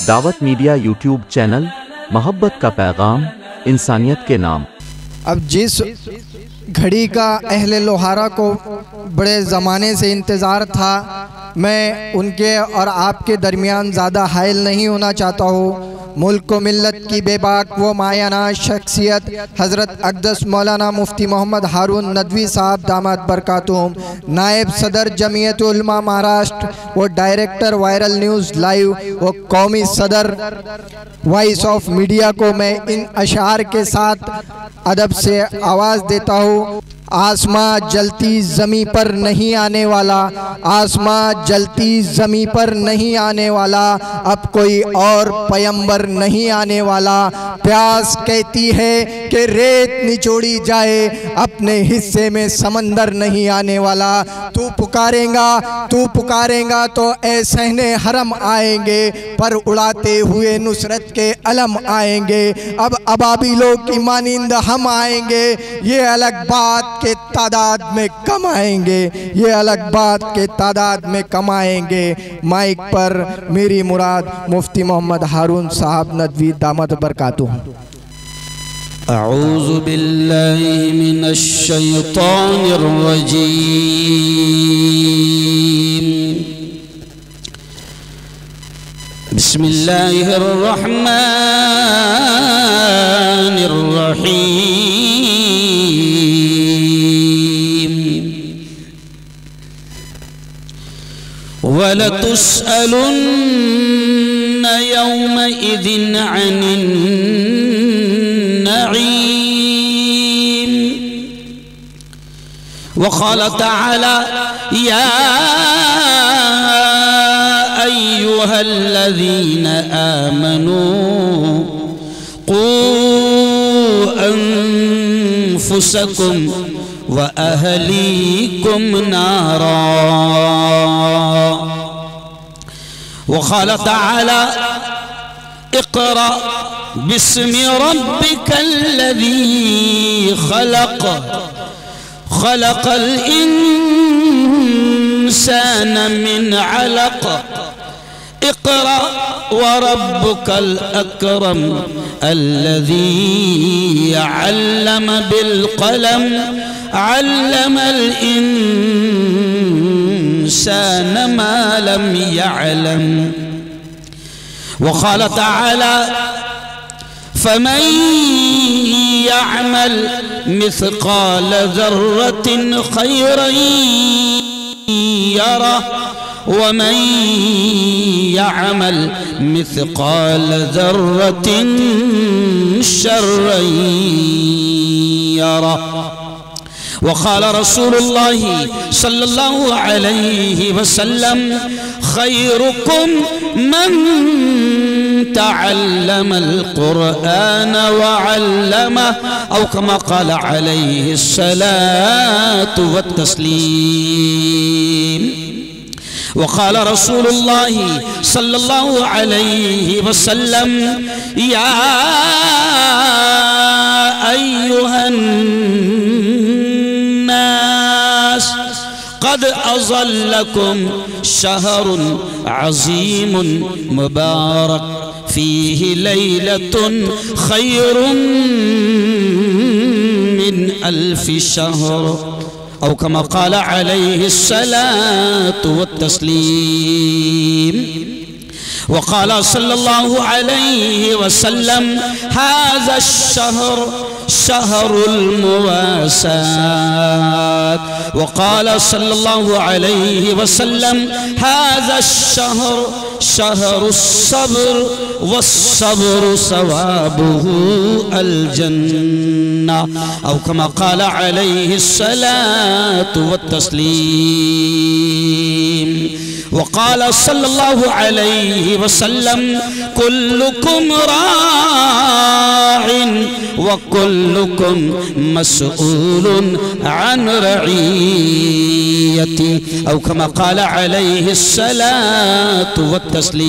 दावत media YouTube channel, मोहब्बत का पैगाम, इंसानियत के नाम। अब जिस घड़ी का अहले लोहारा को बड़े ज़माने से इंतज़ार था, मैं उनके और आपके दरमियान ज़्यादा हाइल नहीं होना चाहता हूँ। मुल्क व मिल्लत की बेबाक वो मायाना शख्सियत हज़रत अक़दस मौलाना मुफ्ती मोहम्मद हारून नदवी साहब दामद बरकातुहुम, नायब सदर जमीयत उलमा महाराष्ट्र, वो डायरेक्टर वायरल न्यूज़ लाइव, वो कौमी सदर वॉइस ऑफ मीडिया को मैं इन अशार के साथ अदब से आवाज़ देता हूँ। आसमां जलती ज़मी पर नहीं आने वाला, आसमां जलती ज़मी पर नहीं आने वाला, अब कोई और पैगंबर नहीं आने वाला। प्यास कहती है कि रेत निचोड़ी जाए, अपने हिस्से में समंदर नहीं आने वाला। तू पुकारेगा तो ए सहने हरम आएंगे, पर उड़ाते हुए नुसरत के अलम आएंगे। अब अबाबिलों की मानिंद हम आएंगे, ये अलग बात के तादाद में कम आएंगे, ये अलग बात के तादाद में कम आएंगे। माइक पर मेरी मुराद मुफ्ती मोहम्मद हारून साहब नदवी दामद बरकातुहुम। अऊज़ु बिल्लाहि मिनश शैतानिर रजीम। बिस्मिल्लाहिर रहमानिर रहीम। वलतुस्अलुन्न यौमइज़िन अनिन नईम। वक़ाल तआला या अय्युहल्लज़ीन आमनू क़ू अन्फुसकुम व अहलीकुम नारा। वक़ाल तआला इक़रा बिस्मि रब्बिकल्लज़ी ख़लक़ ख़लक़ल इंसान मिन अलक़। इक़रा व रब्बुकल अकरम अल्लज़ी अल्लम बिल क़लम अल्लमल इंसान मा लम यअलम। वक़ाल तआला फमन यअमल मिस्क़ाल ज़र्रतिन ख़ैरन यरह वमन यअमल मिस्क़ाल ज़र्रतिन शर्रन यरह। वक़ाल रसूलुल्लाहि सल्लल्लाहु अलैहि वसल्लम खैरुकुम मन तअल्लमल क़ुरआन व अल्लमह औ कमा क़ाल अलैहि सलातु व तस्लीम। वक़ाल रसूलुल्लाहि सल्लल्लाहु अलैहि वसल्लम या अय्युहन नास क़द अज़ल्लकुम शहरुन अज़ीमुन मुबारक फ़ीहि लैलतुन ख़ैरुन मिन अल्फ़ि शहर औ कमा क़ाल अलैहि सलातु व तस्लीम। वक़ाल सल्लल्लाहु अलैहि वसल्लम हाज़ा अश-शहर शहरुल मुवासात। वक़ाल सल्लल्लाहु अलैहि वसल्लम हाज़ा अश-शहर शहरुस सब्र वस्सब्रु सवाबुहु अल जन्ना औ कमा क़ाल अलैहि सलातु व तस्लीम। वक़ाल सल्लल्लाहु अलैहि वसल्लम कुल्लुकुम राइन व कुल्लुकुम मसऊलुन अन रईयती औ कमा क़ाल अलैहि सलातु व तस्लीम।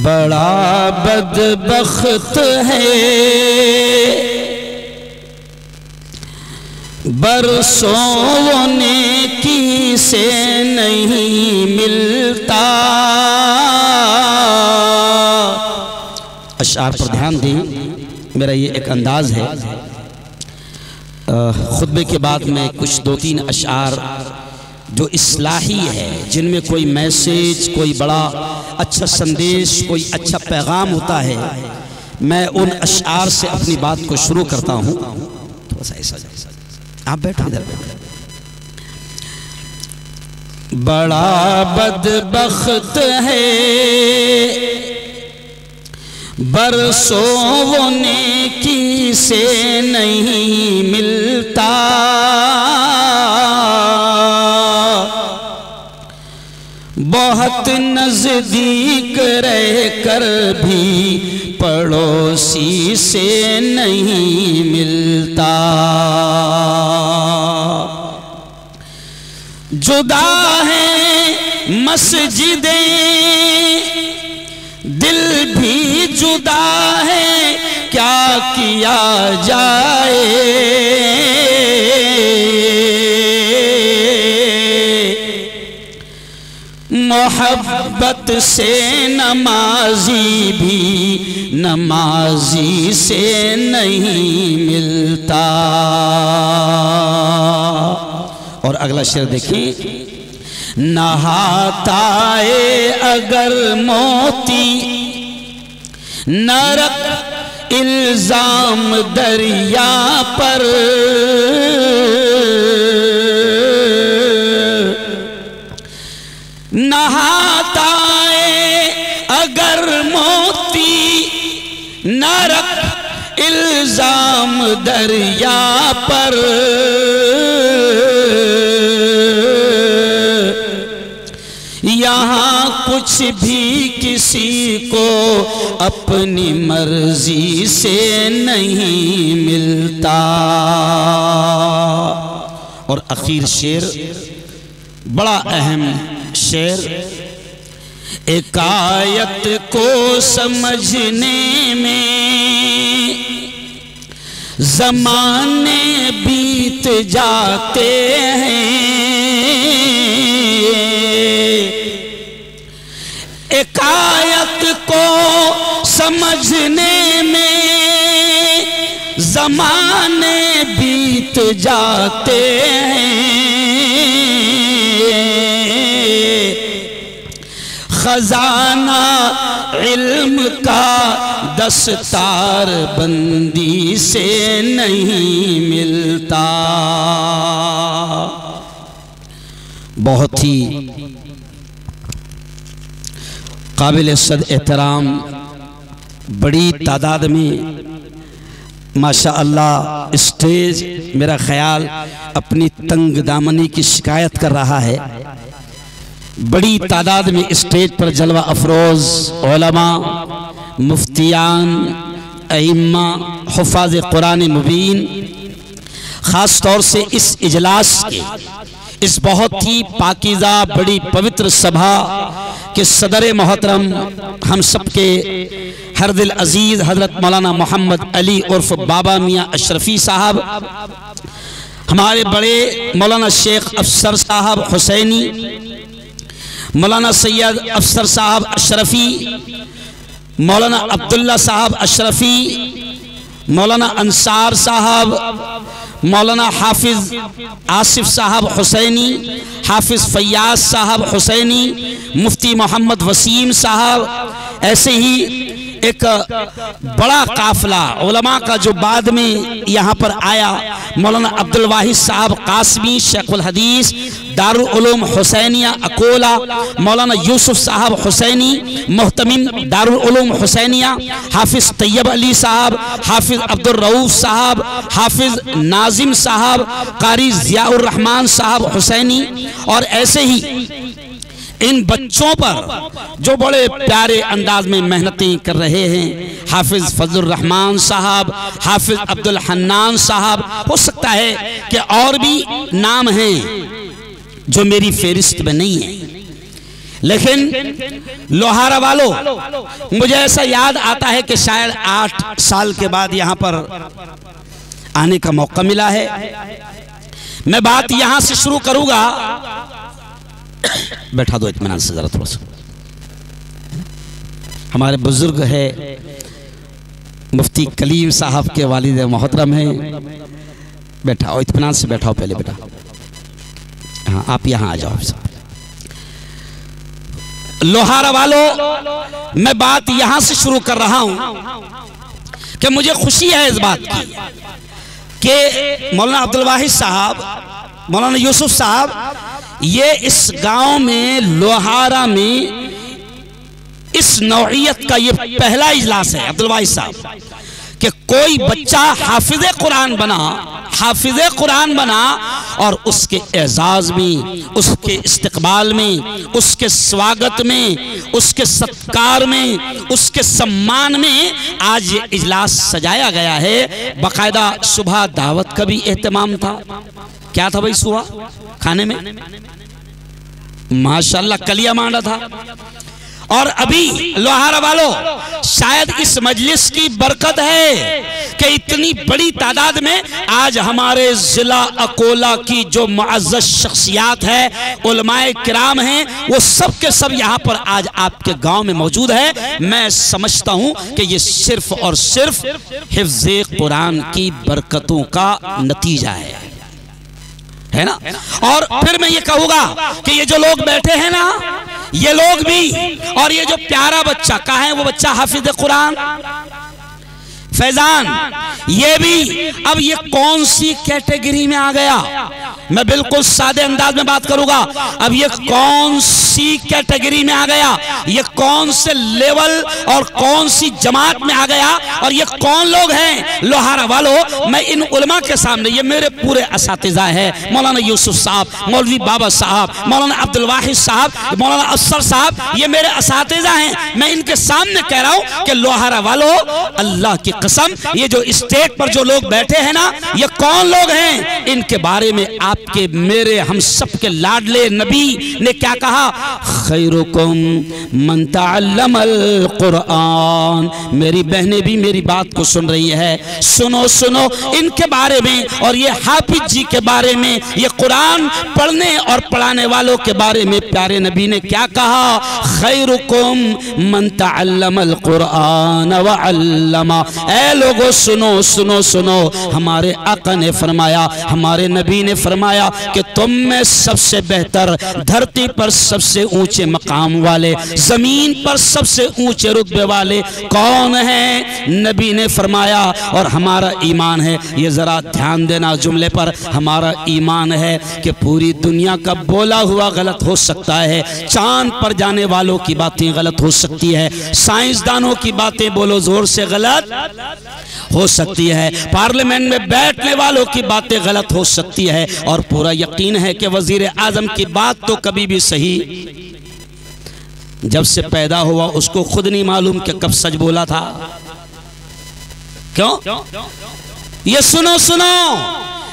बड़ा बदबख्त है बरसों नेकी से नहीं मिलता। अशार पर ध्यान दें, मेरा ये एक अंदाज है। खुतबे के बाद में कुछ 2-3 अशार जो इस्लाही है, जिनमें कोई मैसेज, कोई बड़ा अच्छा संदेश, कोई अच्छा पैगाम होता है, मैं उन अशार से अपनी बात को शुरू करता हूँ। थोड़ा सा ऐसा आप बैठो, इधर बैठो। बड़ा बदबख्त है बरसों वो नेकी से नहीं मिलता। बहुत नजदीक रह कर भी पड़ोसी से नहीं मिलता। जुदा है मस्जिदें, दिल भी जुदा है, क्या किया जाए। मोहब्बत से नमाजी भी नमाजी से नहीं मिलता। और अगला शेर देखिए, नहाताए अगर मोती न रख इल्जाम दरिया पर। नहाताए अगर मोती न रख इल्जाम दरिया पर। यहाँ कुछ भी किसी को अपनी मर्जी से नहीं मिलता। और आखिर शेर बड़ा अहम शेर, एक आयत को समझने में ज़माने बीत जाते हैं। एक आयत को समझने में ज़माने बीत जाते हैं। खजाना इल्म का दस्तार बंदी से नहीं मिलता। बहुत ही काबिल सद एहतराम, बड़ी तादाद में माशा अल्लाह स्टेज मेरा ख्याल अपनी तंग दामनी की शिकायत कर रहा है। बड़ी तादाद में स्टेज पर जलवा अफरोज उलमा, मुफ्तियान, अइम्मा, हुफ़ाज़ कुरान मुबीन, ख़ास तौर से इस इजलास के, इस बहुत ही पाकीज़ा बड़ी पवित्र सभा के सदर मोहतरम, हम सब के हर दिल अजीज़ हज़रत मौलाना मोहम्मद अली उर्फ बाबा मियाँ अशरफ़ी साहब, हमारे बड़े मौलाना शेख अफसर साहब हुसैनी, मौलाना सैयद अफसर साहब अशरफ़ी, मौलाना अब्दुल्ला साहब अशरफ़ी, मौलाना अंसार साहब, मौलाना हाफिज़ आसिफ साहब हुसैनी, हाफिज़ फैयाज साहब हुसैनी, मुफ्ती मोहम्मद वसीम साहब, ऐसे ही एक बड़ा काफिला उलमा का जो बाद में यहाँ पर आया, मौलाना अब्दुल वाहिद साहब कासमी शेखुल हदीस दारुल उलूम हुसैनिया अकोला, मौलाना यूसुफ साहब हुसैनी मोहतमिम दारुल उलूम हुसैनिया, हाफिज़ तैयब अली साहब, हाफिज़ अब्दुल रऊफ साहब, हाफिज़ नाजिम साहब, कारी ज़ियाउर रहमान साहब हुसैनी, और ऐसे ही इन बच्चों पर जो बड़े प्यारे अंदाज में मेहनती कर रहे हैं, हाफिज़ फजलुर रहमान साहब, हाफिज़ अब्दुल हन्नान साहब, हो सकता है कि और भी नाम हैं जो मेरी फेरिस्त में नहीं है, लेकिन लोहारा वालों, मुझे ऐसा याद आता है कि शायद 8 साल के बाद यहाँ पर आने का मौका मिला है। मैं बात यहां से शुरू करूंगा। बैठा दो इत्मीनान से जरा थोड़ा सा। हमारे बुजुर्ग है मुफ्ती कलीम साहब के वालिद मोहतरम है। बैठाओ इत्मीनान से बैठाओ पहले बेटा। हाँ आप यहाँ आ जाओ। लोहारा वालों, मैं बात यहां से शुरू कर रहा हूं कि मुझे खुशी है इस बात की कि मौलाना अब्दुल वाहिद साहब, मौलाना यूसुफ साहब, ये इस गांव में लोहारा में इस नौइयत का ये पहला इजलास है अब्दुल वाहिद साहब कि कोई बच्चा हाफिज़े कुरान बना, हाफिज़े कुरान बना और उसके एजाज में, उसके इस्तकबाल में, उसके स्वागत में, उसके सत्कार में, उसके सम्मान में आज ये इजलास सजाया गया है। बाकायदा सुबह दावत का भी एहतमाम था। क्या था भाई सुबह खाने में? माशाल्लाह कलिया मांडा था। और अभी लोहारा वालों, शायद इस मजलिस की बरकत है कि इतनी बड़ी तादाद में आज हमारे जिला अकोला की जो मुअज़्ज़ज़ शख्सियात है, उलमाए किराम हैं, वो सब के सब यहाँ पर आज आपके गांव में मौजूद है। मैं समझता हूँ कि ये सिर्फ और सिर्फ हिफ्ज़े कुरान की बरकतों का नतीजा है ना। और फिर मैं ये कहूँगा कि ये जो लोग बैठे हैं ना, ये लोग भी, और ये जो प्यारा बच्चा, कहाँ है वो बच्चा हाफिज़ कुरान फैजान, ये भी अब ये कौन सी कैटेगरी में आ गया? मैं बिल्कुल सादे अंदाज में बात करूंगा। अब ये कौन सी कैटेगरी में आ गया? ये कौन से लेवल और कौन सी जमात में आ गया? और ये कौन लोग हैं? लोहारा वालों, मैं इन उलमा के सामने, ये मेरे पूरे असातिज़ा है, मौलाना यूसुफ साहब, मौलवी बाबा साहब, मौलाना अब्दुल वाहिद साहब, मौलाना अफसर साहब, ये मेरे असातिज़ा हैं। मैं इनके सामने कह रहा हूँ कि लोहारा वालों, अल्लाह की कसम, ये जो स्टेज पर जो लोग बैठे हैं ना, ये कौन लोग हैं? इनके बारे में आपके, मेरे, हम सब के लाडले नबी ने क्या कहा? खैरुकुम मन तअल्लमल कुरान। मेरी बहनें भी मेरी बात को सुन रही है, सुनो सुनो इनके बारे में, और ये हाफिज जी के बारे में, ये कुरान पढ़ने और पढ़ाने वालों के बारे में प्यारे नबी ने क्या कहा? खैरुकुम मन तअल्लमल कुरान व अल्लमा। ऐ लोगों सुनो सुनो सुनो, हमारे आका ने फरमाया, हमारे नबी ने फरमाया कि तुम में सबसे बेहतर, धरती पर सबसे ऊंचे मकाम वाले, जमीन पर सबसे ऊंचे रुतबे वाले कौन हैं? नबी ने फरमाया, और हमारा ईमान है, ये जरा ध्यान देना जुमले पर, हमारा ईमान है कि पूरी दुनिया का बोला हुआ गलत हो सकता है, चांद पर जाने वालों की बातें गलत हो सकती है, साइंसदानों की बातें बोलो जोर से गलत हो सकती है, पार्लियामेंट में बैठने वालों की बातें गलत हो सकती है, और पूरा यकीन है कि वजीर आजम की बात तो कभी भी सही, जब से पैदा हुआ उसको खुद नहीं मालूम कि कब सच बोला था। क्यों? ये सुनो सुनो,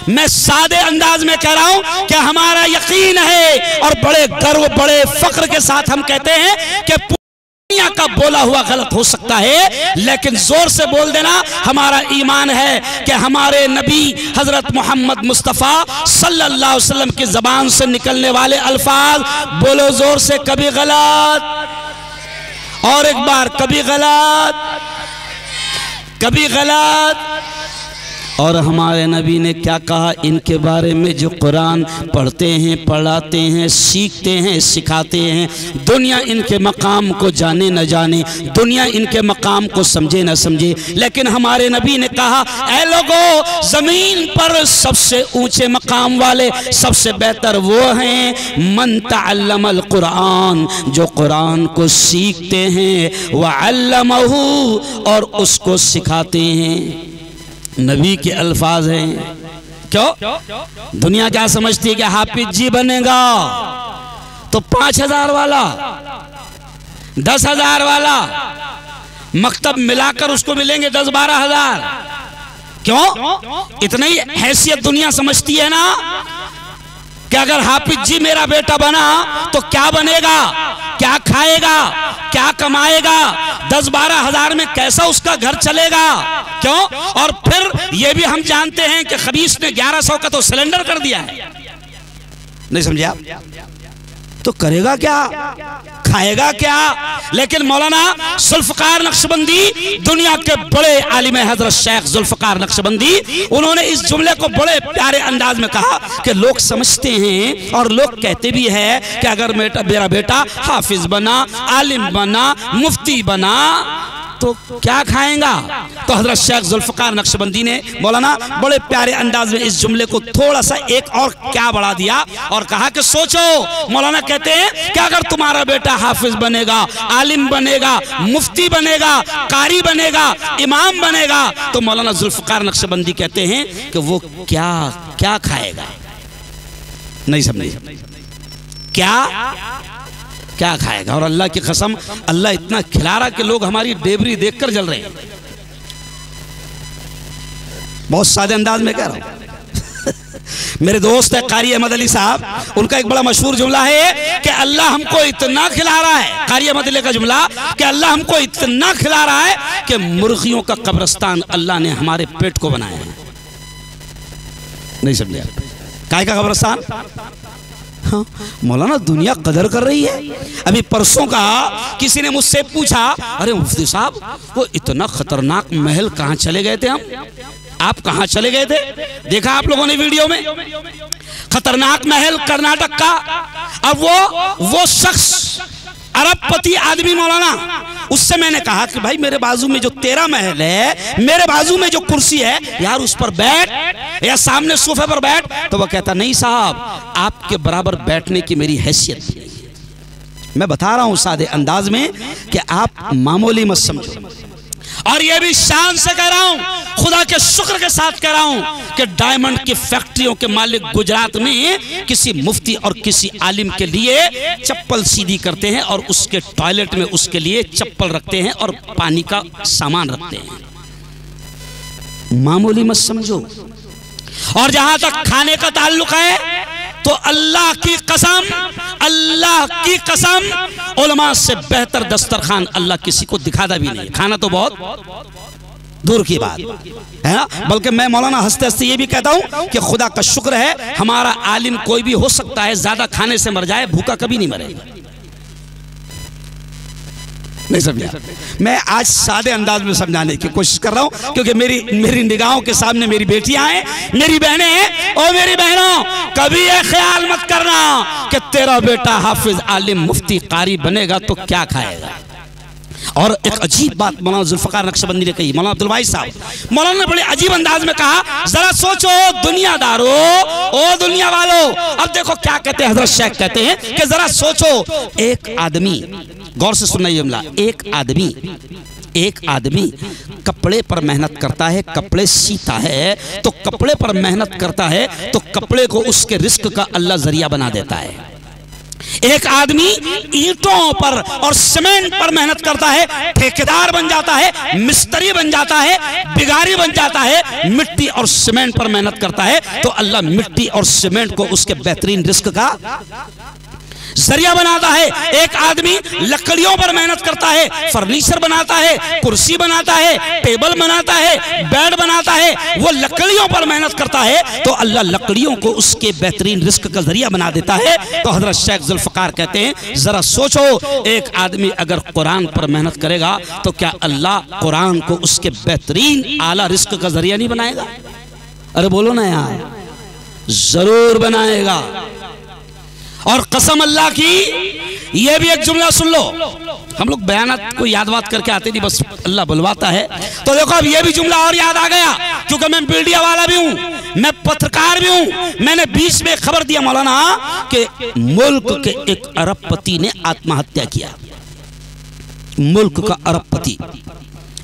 मैं सादे अंदाज में कह रहा हूं कि हमारा यकीन है, और बड़े गर्व, बड़े फख्र के साथ हम कहते हैं कि दुनिया का बोला हुआ गलत हो सकता है, लेकिन जोर से बोल देना, हमारा ईमान है कि हमारे नबी हजरत मोहम्मद मुस्तफ़ा सल्लल्लाहु अलैहि वसल्लम की जबान से निकलने वाले अल्फाज, बोलो जोर से, कभी गलत, और एक बार कभी गलत, कभी गलत। और हमारे नबी ने क्या कहा इनके बारे में? जो कुरान पढ़ते हैं, पढ़ाते हैं, सीखते हैं, सिखाते हैं, दुनिया इनके मकाम को जाने न जाने, दुनिया इनके मकाम को समझे न समझे, लेकिन हमारे नबी ने कहा, ऐ लोगों, ज़मीन पर सबसे ऊंचे मकाम वाले, सबसे बेहतर वो हैं मन तअल्लमल कुरान, जो कुरान को सीखते हैं, व अल्लमहू, और उसको सिखाते हैं। नबी के अल्फाज हैं। क्यों? दुनिया क्या समझती है कि हाफिज जी बनेगा तो 5,000 वाला, 10,000 वाला, मकतब मिलाकर उसको मिलेंगे 10-12 हजार। क्यों? इतनी हैसियत दुनिया समझती है ना। कि अगर हाफिज जी मेरा बेटा बना तो क्या बनेगा, क्या खाएगा, क्या कमाएगा, 10-12 हजार में कैसा उसका घर चलेगा। क्यों? और फिर यह भी हम जानते हैं कि खबीस ने 1100 का तो सिलेंडर कर दिया है। नहीं समझे आप? तो करेगा क्या, खाएगा क्या? लेकिन मौलाना जुल्फकार नक्शबंदी, दुनिया के बड़े आलिम हजरत शेख जुल्फकार नक्शबंदी, उन्होंने इस जुमले को बड़े प्यारे अंदाज में कहा कि लोग समझते हैं और लोग कहते भी है कि अगर मेरा बेटा हाफिज बना, आलिम बना, मुफ्ती बना तो क्या खाएगा। तो हजरत शेख जुल्फकार नक्शबंदी ने मौलाना बड़े प्यारे अंदाज में इस जुमले को थोड़ा सा एक और क्या बढ़ा दिया और कहा कि सोचो, मौलाना कहते हैं कि अगर तुम्हारा बेटा हाफिज बनेगा, आलिम बनेगा, मुफ्ती बनेगा, कारी बनेगा, इमाम बनेगा, तो मौलाना जुल्फकार नक्शबंदी कहते हैं कि वो क्या क्या खाएगा। नहीं समझे? क्या खाएगा। और अल्लाह की कसम, अल्लाह इतना खिला रहा कि लोग हमारी डेबरी देखकर जल रहे हैं। बहुत सादे अंदाज में कह रहा हूं। मेरे दोस्त है कारी अहमद अली साहब, उनका एक बड़ा मशहूर जुमला है कि अल्लाह हमको इतना खिला रहा है, कारी अहमद अली का जुमला, कि अल्लाह हमको इतना खिला रहा है कि मुर्गियों का कब्रिस्तान अल्लाह ने हमारे पेट को बनाया है। नहीं समझे? काय का कब्रिस्तान? हाँ, मौलाना दुनिया कदर कर रही है। अभी परसों का किसी ने मुझसे पूछा, अरे मुफ्ती साहब वो इतना खतरनाक महल कहाँ चले गए थे हम? आप कहाँ चले गए थे? देखा आप लोगों ने वीडियो में? खतरनाक महल कर्नाटक का। अब वो शख्स अरबपति आदमी मौलाना, उससे मैंने कहा कि भाई मेरे बाजू में जो तेरा महल है, मेरे बाजू में जो कुर्सी है यार, उस पर बैठ या सामने सोफे पर बैठ। तो वह कहता नहीं साहब, आपके बराबर बैठने की मेरी हैसियत नहीं है। मैं बता रहा हूं सादे अंदाज में कि आप मामूली मत समझो। और ये भी शान से कह रहा हूं, खुदा के शुक्र के साथ कह रहा हूं कि डायमंड की फैक्ट्रियों के मालिक गुजरात में किसी मुफ्ती और किसी आलिम के लिए चप्पल सीधी करते हैं और उसके टॉयलेट में उसके लिए चप्पल रखते हैं और पानी का सामान रखते हैं। मामूली मत समझो। और जहां तक खाने का ताल्लुक है तो अल्लाह की कसम, उलमा से बेहतर दस्तरखान अल्लाह किसी को दिखाता भी नहीं। खाना तो बहुत दूर की बात है ना। बल्कि मैं मौलाना हंसते हंसते ये भी कहता हूं कि खुदा का शुक्र है हमारा आलिम कोई भी हो सकता है ज्यादा खाने से मर जाए, भूखा कभी नहीं मरेगा। नहीं समझा? मैं आज सादे अंदाज में समझाने की कोशिश कर रहा हूं क्योंकि मेरी निगाहों के सामने मेरी बेटियां हैं, मेरी बहनें हैं। और मेरी बहनों, कभी ये ख्याल मत करना कि तेरा बेटा हाफिज, आलिम, मुफ्ती, कारी बनेगा तो क्या खाएगा। और एक अजीब बात मौलाना जुल्फकार नक्शबंदी ने कही, मौलाना अब्दुल वाहिद साहब, मौलाना ने बड़े अजीब अंदाज में कहा, जरा सोचो दुनियादारो, ओ दुनिया वालों। अब देखो क्या कहते हैं हजरत शेख, कहते हैं कि जरा सोचो, एक आदमी, गौर से सुनना ये जुमला, एक आदमी कपड़े पर मेहनत करता है, कपड़े सीता है, तो कपड़े पर मेहनत करता है तो कपड़े को उसके रिस्क का अल्लाह जरिया बना देता है। एक आदमी ईंटों पर और सीमेंट पर मेहनत करता है, ठेकेदार बन जाता है, मिस्त्री बन जाता है, बिगारी बन जाता है। मिट्टी और सीमेंट पर मेहनत करता है तो अल्लाह मिट्टी और सीमेंट को उसके बेहतरीन रिस्क का जरिया बनाता है। एक आदमी लकड़ियों पर मेहनत करता है, फर्नीचर बनाता है, कुर्सी बनाता है, टेबल बनाता है, बेड बनाता है, वो लकड़ियों पर मेहनत करता है तो अल्लाह लकड़ियों को उसके बेहतरीन रिस्क का जरिया बना देता है। तो हजरत शेख जुल्फकार कहते हैं, जरा सोचो, एक आदमी अगर कुरान पर मेहनत करेगा तो क्या अल्लाह कुरान को उसके बेहतरीन आला रिस्क का जरिया नहीं बनाएगा? अरे बोलो ना यार, जरूर बनाएगा। और कसम अल्लाह की, ये भी एक जुमला सुन लो। हम लोग बयानात को याद बात करके आते नहीं, बस अल्लाह बुलवाता है। तो देखो अब ये भी जुमला और याद आ गया, क्योंकि मैं मीडिया वाला भी हूं, मैं पत्रकार भी हूं। मैंने बीच में खबर दिया मौलाना कि मुल्क के एक अरबपति ने आत्महत्या किया। मुल्क का अरबपति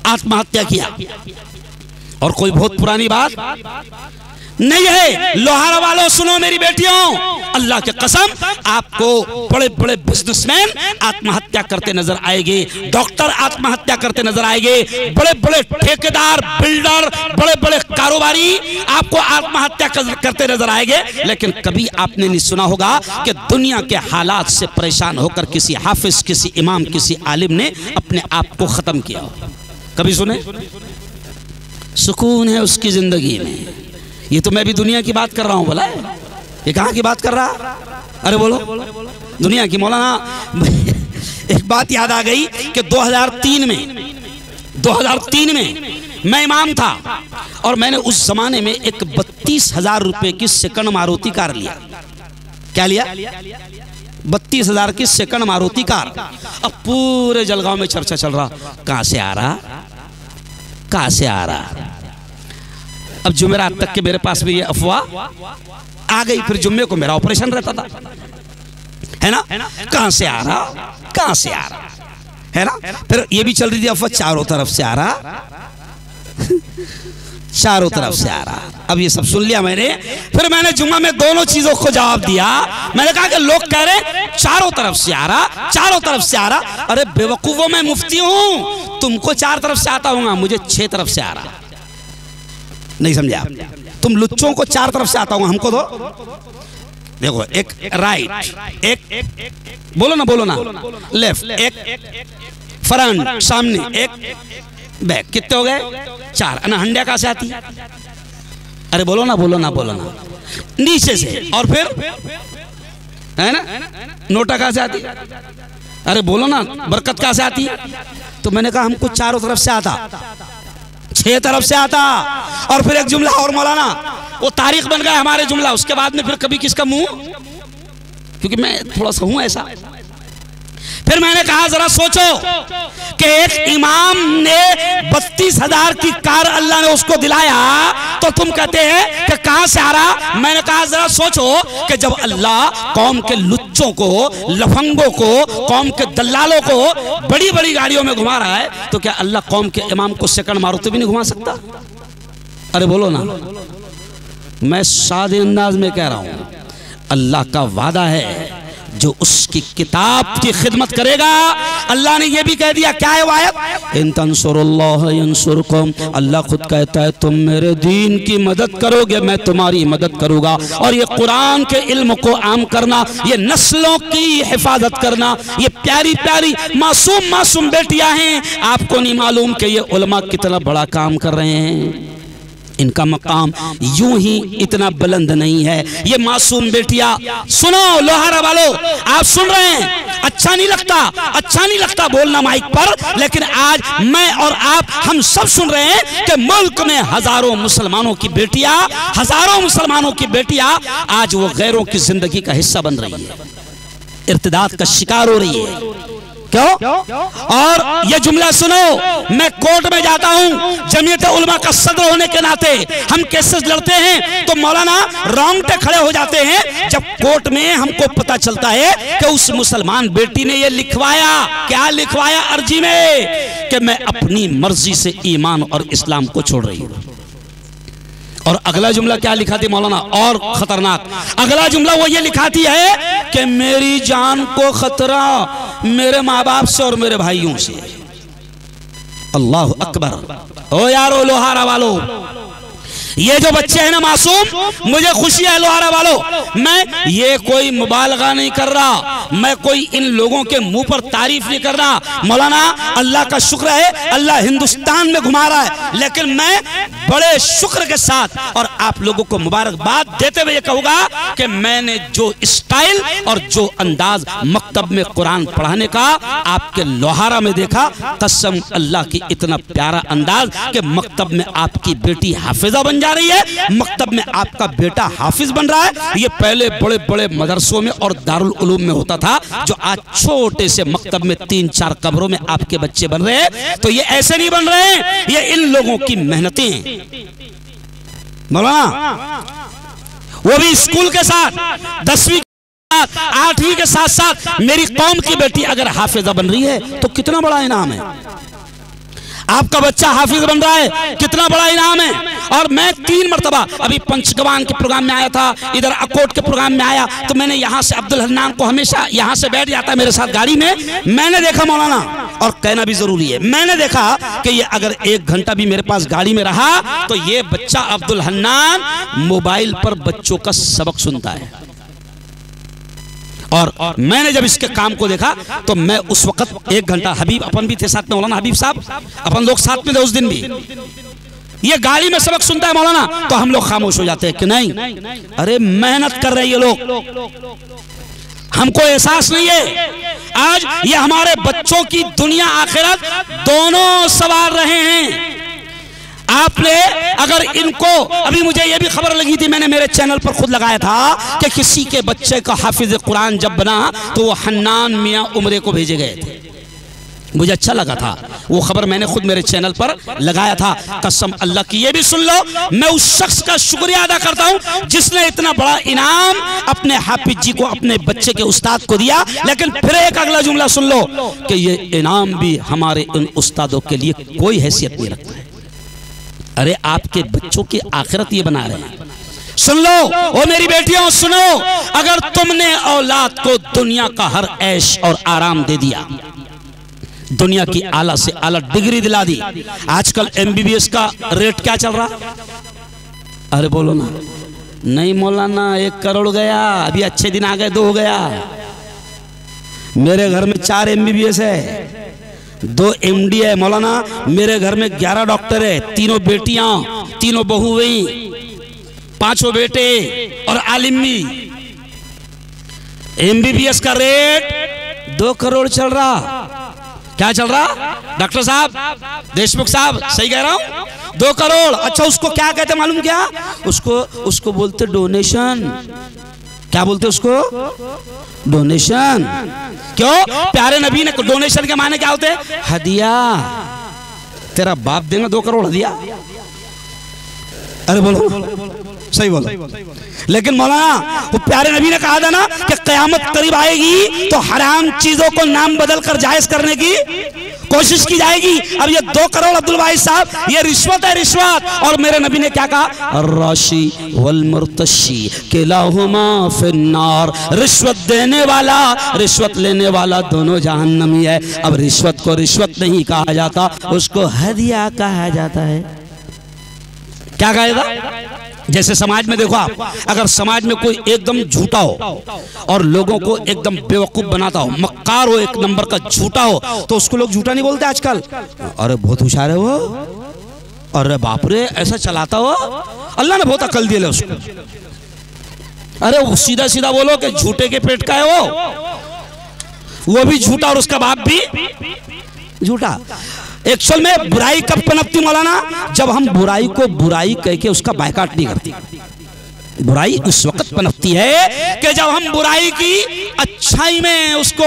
आत्महत्या किया। और कोई बहुत पुरानी बात नहीं है। लोहारा वालों सुनो मेरी बेटियों, अल्लाह के कसम आपको बड़े बड़े बिजनेसमैन आत्महत्या करते नजर आएंगे, डॉक्टर आत्महत्या करते नजर आएंगे, बड़े बड़े ठेकेदार, बिल्डर, बड़े बड़े कारोबारी आपको आत्महत्या करते नजर आएंगे। लेकिन कभी आपने नहीं सुना होगा कि दुनिया के हालात से परेशान होकर किसी हाफिज, किसी इमाम, किसी आलिम ने अपने आप को खत्म किया हो? कभी सुने? सुकून है उसकी जिंदगी में। ये तो मैं भी दुनिया की बात कर रहा हूं, बोला ये कहां की बात कर रहा? अरे बोलो दुनिया की। मौलाना एक बात याद आ गई कि 2003 में मैं इमाम था और मैंने उस जमाने में एक 32,000 रुपए की सेकंड मारुति कार लिया। क्या लिया? 32,000 की सेकंड मारुति कार। अब पूरे जलगांव में चर्चा चल रहा, कहां से आ रहा, कहां से आ रहा। अब जुमेरात तक के मेरे पास भी ये अफवाह आ गई। फिर जुम्मे को मेरा ऑपरेशन रहता था, है ना? कहां से आ रहा, कहां से आ रहा, है ना? फिर ये भी चल रही थी अफवाह, चारों तरफ से आ रहा, चारों तरफ से आ रहा। अब ये सब सुन लिया मैंने। फिर मैंने जुम्मा में दोनों चीजों को जवाब दिया। मैंने कहा कि लोग कह रहे चारों तरफ से आ रहा, चारों तरफ से आ रहा। अरे बेवकूफों, मैं मुफ्ती हूं, तुमको 4 तरफ से आता हूँ, मुझे 6 तरफ से आ रहा। नहीं समझे आप? तुम लुच्चों को 4 तरफ से आता हूँ, हमको दो। देखो, एक राइट, एक बोलो ना लेफ्ट, एक फ्रंट सामने, एक बैक। कितने हो गए? 4। ना हंडिया कहां से आती? अरे बोलो ना नीचे से। और फिर है ना, नोटा कहां से आती? अरे बोलो ना, बरकत कहां से आती? तो मैंने कहा हमको चारों तरफ से आता, 6 तरफ से आता। और फिर एक जुमला और मौलाना, वो तारीख बन गया हमारे जुमला। उसके बाद में फिर कभी किसका मुंह, क्योंकि मैं थोड़ा सा हूं ऐसा। फिर मैंने कहा जरा सोचो कि एक इमाम ने 32,000 की कार अल्लाह ने उसको दिलाया, तो तुम कहते हैं कि कहां से आ रहा? मैंने कहा जरा सोचो कि जब अल्लाह कौम के लुच्चों को, लफंगों को, कौम के दल्लालों को बड़ी बड़ी गाड़ियों में घुमा रहा है, तो क्या अल्लाह कौम के इमाम को सेकंड मारुति भी नहीं घुमा सकता? अरे बोलो ना। मैं सादे अंदाज में कह रहा हूं, अल्लाह का वादा है जो उसकी किताब की खिदमत करेगा। अल्लाह ने यह भी कह दिया, क्या है आयत? इन तंसुरुल्लाह यंसुरकुम, अल्लाह खुद कहता है तुम मेरे दीन की मदद करोगे, मैं तुम्हारी मदद करूंगा। और ये कुरान के इल्म को आम करना, ये नस्लों की हिफाजत करना, ये प्यारी प्यारी मासूम बेटियां हैं। आपको नहीं मालूम कि ये उलमा कितना बड़ा काम कर रहे हैं। इनका मकाम यूं ही इतना बुलंद नहीं है। ये मासूम बेटियां, सुनो लोहारा वालों, आप सुन रहे हैं, अच्छा नहीं लगता बोलना माइक पर, लेकिन आज मैं और आप हम सब सुन रहे हैं कि मुल्क में हजारों मुसलमानों की बेटियां आज वो गैरों की जिंदगी का हिस्सा बन रही है, इर्तिदाद का शिकार हो रही है। क्यों? और ये जुमला सुनो, मैं कोर्ट में जाता हूं जमीयत उलमा का सदर होने के नाते, हम केसेस लड़ते हैं तो मौलाना रोंगटे खड़े हो जाते हैं जब कोर्ट में हमको पता चलता है कि उस मुसलमान बेटी ने ये लिखवाया। क्या लिखवाया अर्जी में? कि मैं अपनी मर्जी से ईमान और इस्लाम को छोड़ रही हूं। और अगला जुमला क्या लिखा थी मौलाना? और खतरनाक अगला जुमला वो ये लिखाती है कि मेरी जान को खतरा मेरे माँ बाप से और मेरे भाइयों से। अल्लाह अकबर। ओ यारो लोहारा वालों, ये जो बच्चे हैं ना मासूम, मुझे खुशी है लोहारा वालों, मैं ये कोई मुबालगा नहीं कर रहा, मैं कोई इन लोगों के मुंह पर तारीफ नहीं कर रहा। मौलाना अल्लाह का शुक्र है, अल्लाह हिंदुस्तान में घुमा रहा है, लेकिन मैं बड़े शुक्र के साथ और आप लोगों को मुबारकबाद देते हुए कहूंगा कि मैंने जो स्टाइल और जो अंदाज मकतब में कुरान पढ़ाने का आपके लोहारा में देखा, कसम अल्लाह की इतना प्यारा अंदाज कि मकतब में आपकी बेटी हाफिजा बन जा रही है, मकतब में आपका बेटा हाफिज बन रहा है। ये पहले बड़े बड़े मदरसों में और दारुल उलूम में होता था, जो आज छोटे से मकतब में 3-4 कमरों में आपके बच्चे बन रहे हैं। तो ये ऐसे नहीं बन रहे हैं, ये इन लोगों की मेहनतें। मौलाना वो भी स्कूल के साथ, 10वीं के साथ, 8वीं के साथ साथ मेरी कौम की बेटी अगर हाफिजा बन रही है तो कितना बड़ा इनाम है। आपका बच्चा हाफिज बन रहा है, कितना बड़ा इनाम है। और मैं 3 मरतबा अभी पंचगवान के प्रोग्राम में आया था, इधर अकोट के प्रोग्राम में आया, तो मैंने यहाँ से अब्दुल हन्नान को हमेशा यहाँ से बैठ जाता है मेरे साथ गाड़ी में, मैंने देखा मौलाना, और कहना भी जरूरी है, मैंने देखा कि ये अगर 1 घंटा भी मेरे पास गाड़ी में रहा तो ये बच्चा अब्दुल हन्नान मोबाइल पर बच्चों का सबक सुनता है। और मैंने जब इसके काम को देखा तो मैं उस वक्त 1 घंटा, हबीब अपन भी थे साथ में, मौलाना हबीब साहब अपन लोग साथ में थे उस दिन भी, ये गाड़ी में सबक सुनता है मौलाना, तो हम लोग खामोश हो जाते हैं कि नहीं, अरे मेहनत कर रहे हैं ये लोग, हमको एहसास नहीं है। आज ये हमारे बच्चों की दुनिया आखिरत दोनों सवार रहे हैं। आपने अगर इनको, अभी मुझे ये भी खबर लगी थी, मैंने मेरे चैनल पर खुद लगाया था कि किसी के बच्चे का हाफिज कुरान जब बना तो वो हन्नान मियां उम्रे को भेजे गए थे। मुझे अच्छा लगा था वो खबर, मैंने खुद मेरे चैनल पर लगाया था। कसम अल्लाह की, ये भी सुन लो, मैं उस शख्स का शुक्रिया अदा करता हूं जिसने इतना बड़ा इनाम अपने हाफिज जी को, अपने बच्चे के उस्ताद को दिया। लेकिन फिर एक अगला जुमला सुन लो कि ये इनाम भी हमारे उन उस्तादों के लिए कोई हैसियत नहीं रखता है। अरे आपके बच्चों की आखिरत ये बना रहे हैं। सुन लो ओ मेरी बेटियों, सुनो, अगर तुमने औलाद को दुनिया का हर ऐश और आराम दे दिया, दुनिया की आला से आला डिग्री दिला दी, आजकल MBBS का रेट क्या चल रहा? अरे बोलो ना, नहीं मौलाना 1 करोड़ गया, अभी अच्छे दिन आ गए 2 हो गया। मेरे घर में 4 MBBS है, 2 MD है मौलाना, मेरे घर में 11 डॉक्टर है, 3 बेटियां, 3 बहू हुई, 5 बेटे और आलिम भी। MBBS का रेट 2 करोड़ चल रहा। क्या चल रहा डॉक्टर साहब, देशमुख साहब, सही कह रहा हूं? 2 करोड़। अच्छा उसको क्या कहते मालूम क्या? उसको बोलते डोनेशन। क्या बोलते उसको? डोनेशन। क्यों? प्यारे नबी ने डोनेशन के माने क्या होते? हदिया। तेरा बाप देगा 2 करोड़ हदिया? अरे बोलो, सही बोलो। लेकिन मौलाना वो प्यारे नबी ने कहा था ना कि क़यामत करीब आएगी तो हराम चीजों को नाम बदल कर जायज करने की कोशिश की जाएगी। अब ये 2 करोड़ अब्दुल वाहिद साहब, ये रिश्वत है, रिश्वत। और मेरे नबी ने क्या कहा? अर्राशी वल मुर्तशी किलाहुमा फिन्नार। रिश्वत देने वाला, रिश्वत लेने वाला दोनों जहन्नमी है। अब रिश्वत को रिश्वत नहीं कहा जाता, उसको हदिया कहा जाता है। क्या कहेगा? जैसे समाज में देखो आप, अगर समाज में कोई एकदम झूठा हो और लोगों को एकदम बेवकूफ बनाता हो, मक्कार हो, 1 नंबर का झूठा हो, तो उसको लोग झूठा नहीं बोलते आजकल। अरे बहुत होशियार है वो, अरे बाप रे ऐसा चलाता हो, अल्लाह ने बहुत अकल दी है उसको। अरे वो सीधा सीधा बोलो कि झूठे के पेट का है वो भी झूठा और उसका बाप भी झूठा। एक्चुअल में बुराई कब पनपती मौलाना? जब हम बुराई को बुराई कह के उसका बायकाट नहीं करते। बुराई उस वक्त पनपती है कि जब हम बुराई की अच्छाई में उसको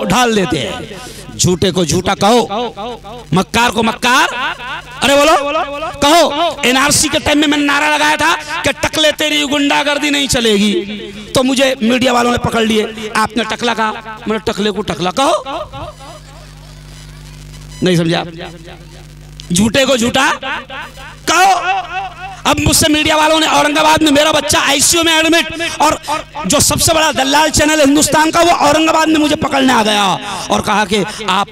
ढाल देते हैं। झूठे को झूठा कहो, मक्कार को मक्कार, अरे बोलो कहो। NRC के टाइम में मैंने नारा लगाया था कि टकले तेरी गुंडागर्दी नहीं चलेगी, तो मुझे मीडिया वालों ने पकड़ लिए। आपने टकला कहा, मैंने टकले को टकला कहो, नहीं समझा? झूठे को झूठा कहो। अब मुझसे मीडिया वालों ने, औरंगाबाद में मेरा बच्चा ICU में एडमिट, और जो सबसे बड़ा दलाल चैनल है हिंदुस्तान का, वो औरंगाबाद में मुझे पकड़ने आ गया और कहा कि आप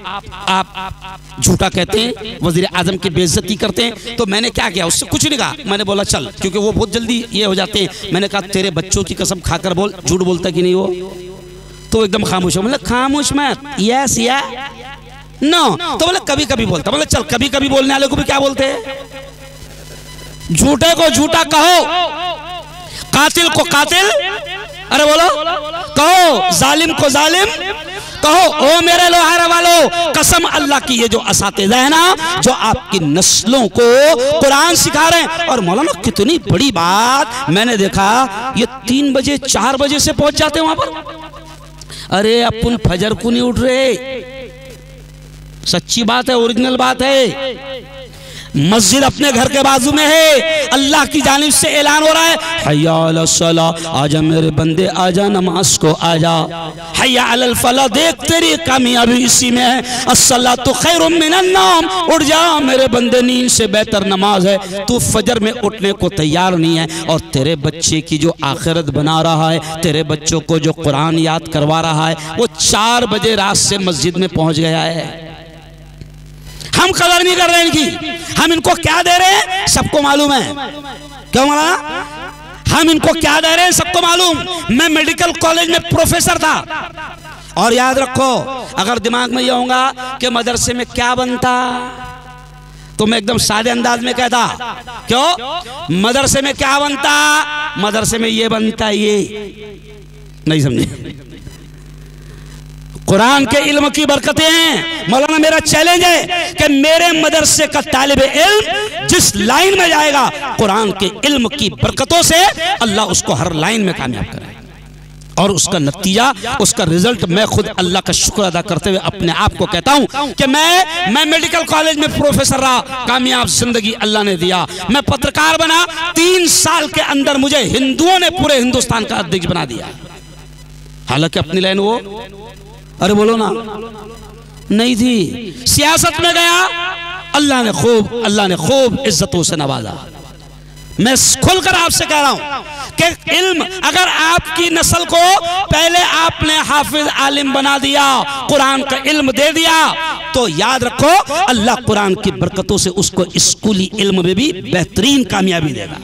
झूठा कहते हैं, वजीर आजम की बेइज्जती करते हैं। तो मैंने क्या किया, उससे कुछ नहीं कहा। मैंने बोला चल, क्योंकि वो बहुत जल्दी ये हो जाते हैं। मैंने कहा तेरे बच्चों की कसम खाकर बोल, झूठ बोलता कि नहीं वो? तो एकदम खामोश हो। मतलब खामोश मत, यस या नो। तो बोले कभी कभी बोलता। बोले चल, कभी कभी बोलने वाले को भी क्या बोलते हैं? झूठे को झूठा कहो, कातिल को कातिल, अरे बोलो कहो, जालिम को जालिम कहो। ओ मेरे लोहारा वालों, कसम अल्लाह की, ये जो असातिज़ा है ना, जो आपकी नस्लों को कुरान सिखा रहे हैं। और मौलाना कितनी बड़ी बात, मैंने देखा ये 3 बजे 4 बजे से पहुंच जाते हैं वहां पर। अरे अपन फजर को नहीं उठ रहे, सच्ची बात है, ओरिजिनल बात है। मस्जिद अपने घर के बाजू में है, अल्लाह की जानिब से ऐलान हो रहा है, हय्या अला सला, आजा मेरे बंदे आजा नमाज को आजा, हय्या अलल फला, देख तेरी कामयाबी इसी में है, अस्सलातु खैरुम मिनन नौम, उठ जा मेरे बंदे, नींद से बेहतर नमाज है। तू फजर में उठने को तैयार नहीं है और तेरे बच्चे की जो आखिरत बना रहा है, तेरे बच्चों को जो कुरान याद करवा रहा है, वो 4 बजे रात से मस्जिद में पहुंच गया है। हम कदर नहीं कर रहे इनकी, हम इनको क्या दे रहे हैं सबको मालूम है। क्यों मौलाना? हम इनको क्या दे रहे हैं सबको मालूम। मैं मेडिकल कॉलेज में प्रोफेसर था, और याद रखो अगर दिमाग में यह होगा कि मदरसे में क्या बनता, तो मैं एकदम सादे अंदाज में कहता, क्यों मदरसे में क्या बनता, मदरसे में ये बनता, ये नहीं समझे। कुरान के इल्म की बरकतें हैं। मौलाना मेरा चैलेंज है कि मेरे मदरसे का तालिब इल्म जिस लाइन में जाएगा, कुरान के इल्म की बरकतों से अल्लाह उसको हर लाइन में कामयाब करे, और उसका नतीजा, उसका रिजल्ट मैं खुद अल्लाह का शुक्र अदा करते हुए अपने आप को कहता हूं कि मैं मेडिकल कॉलेज में प्रोफेसर रहा, कामयाब जिंदगी अल्लाह ने दिया। मैं पत्रकार बना, 3 साल के अंदर मुझे हिंदुओं ने पूरे हिंदुस्तान का अध्यक्ष बना दिया। हालांकि अपनी लाइन वो, अरे बोलो ना, नहीं थी। सियासत में गया, अल्लाह ने खूब इज्जतों से नवाजा। मैं खुलकर आपसे कह रहा हूं कि इल्म, अगर आपकी नस्ल को पहले आपने हाफिज आलिम बना दिया, कुरान का इल्म दे दिया, तो याद रखो अल्लाह कुरान की बरकतों से उसको स्कूली इल्म में भी बेहतरीन कामयाबी देगा।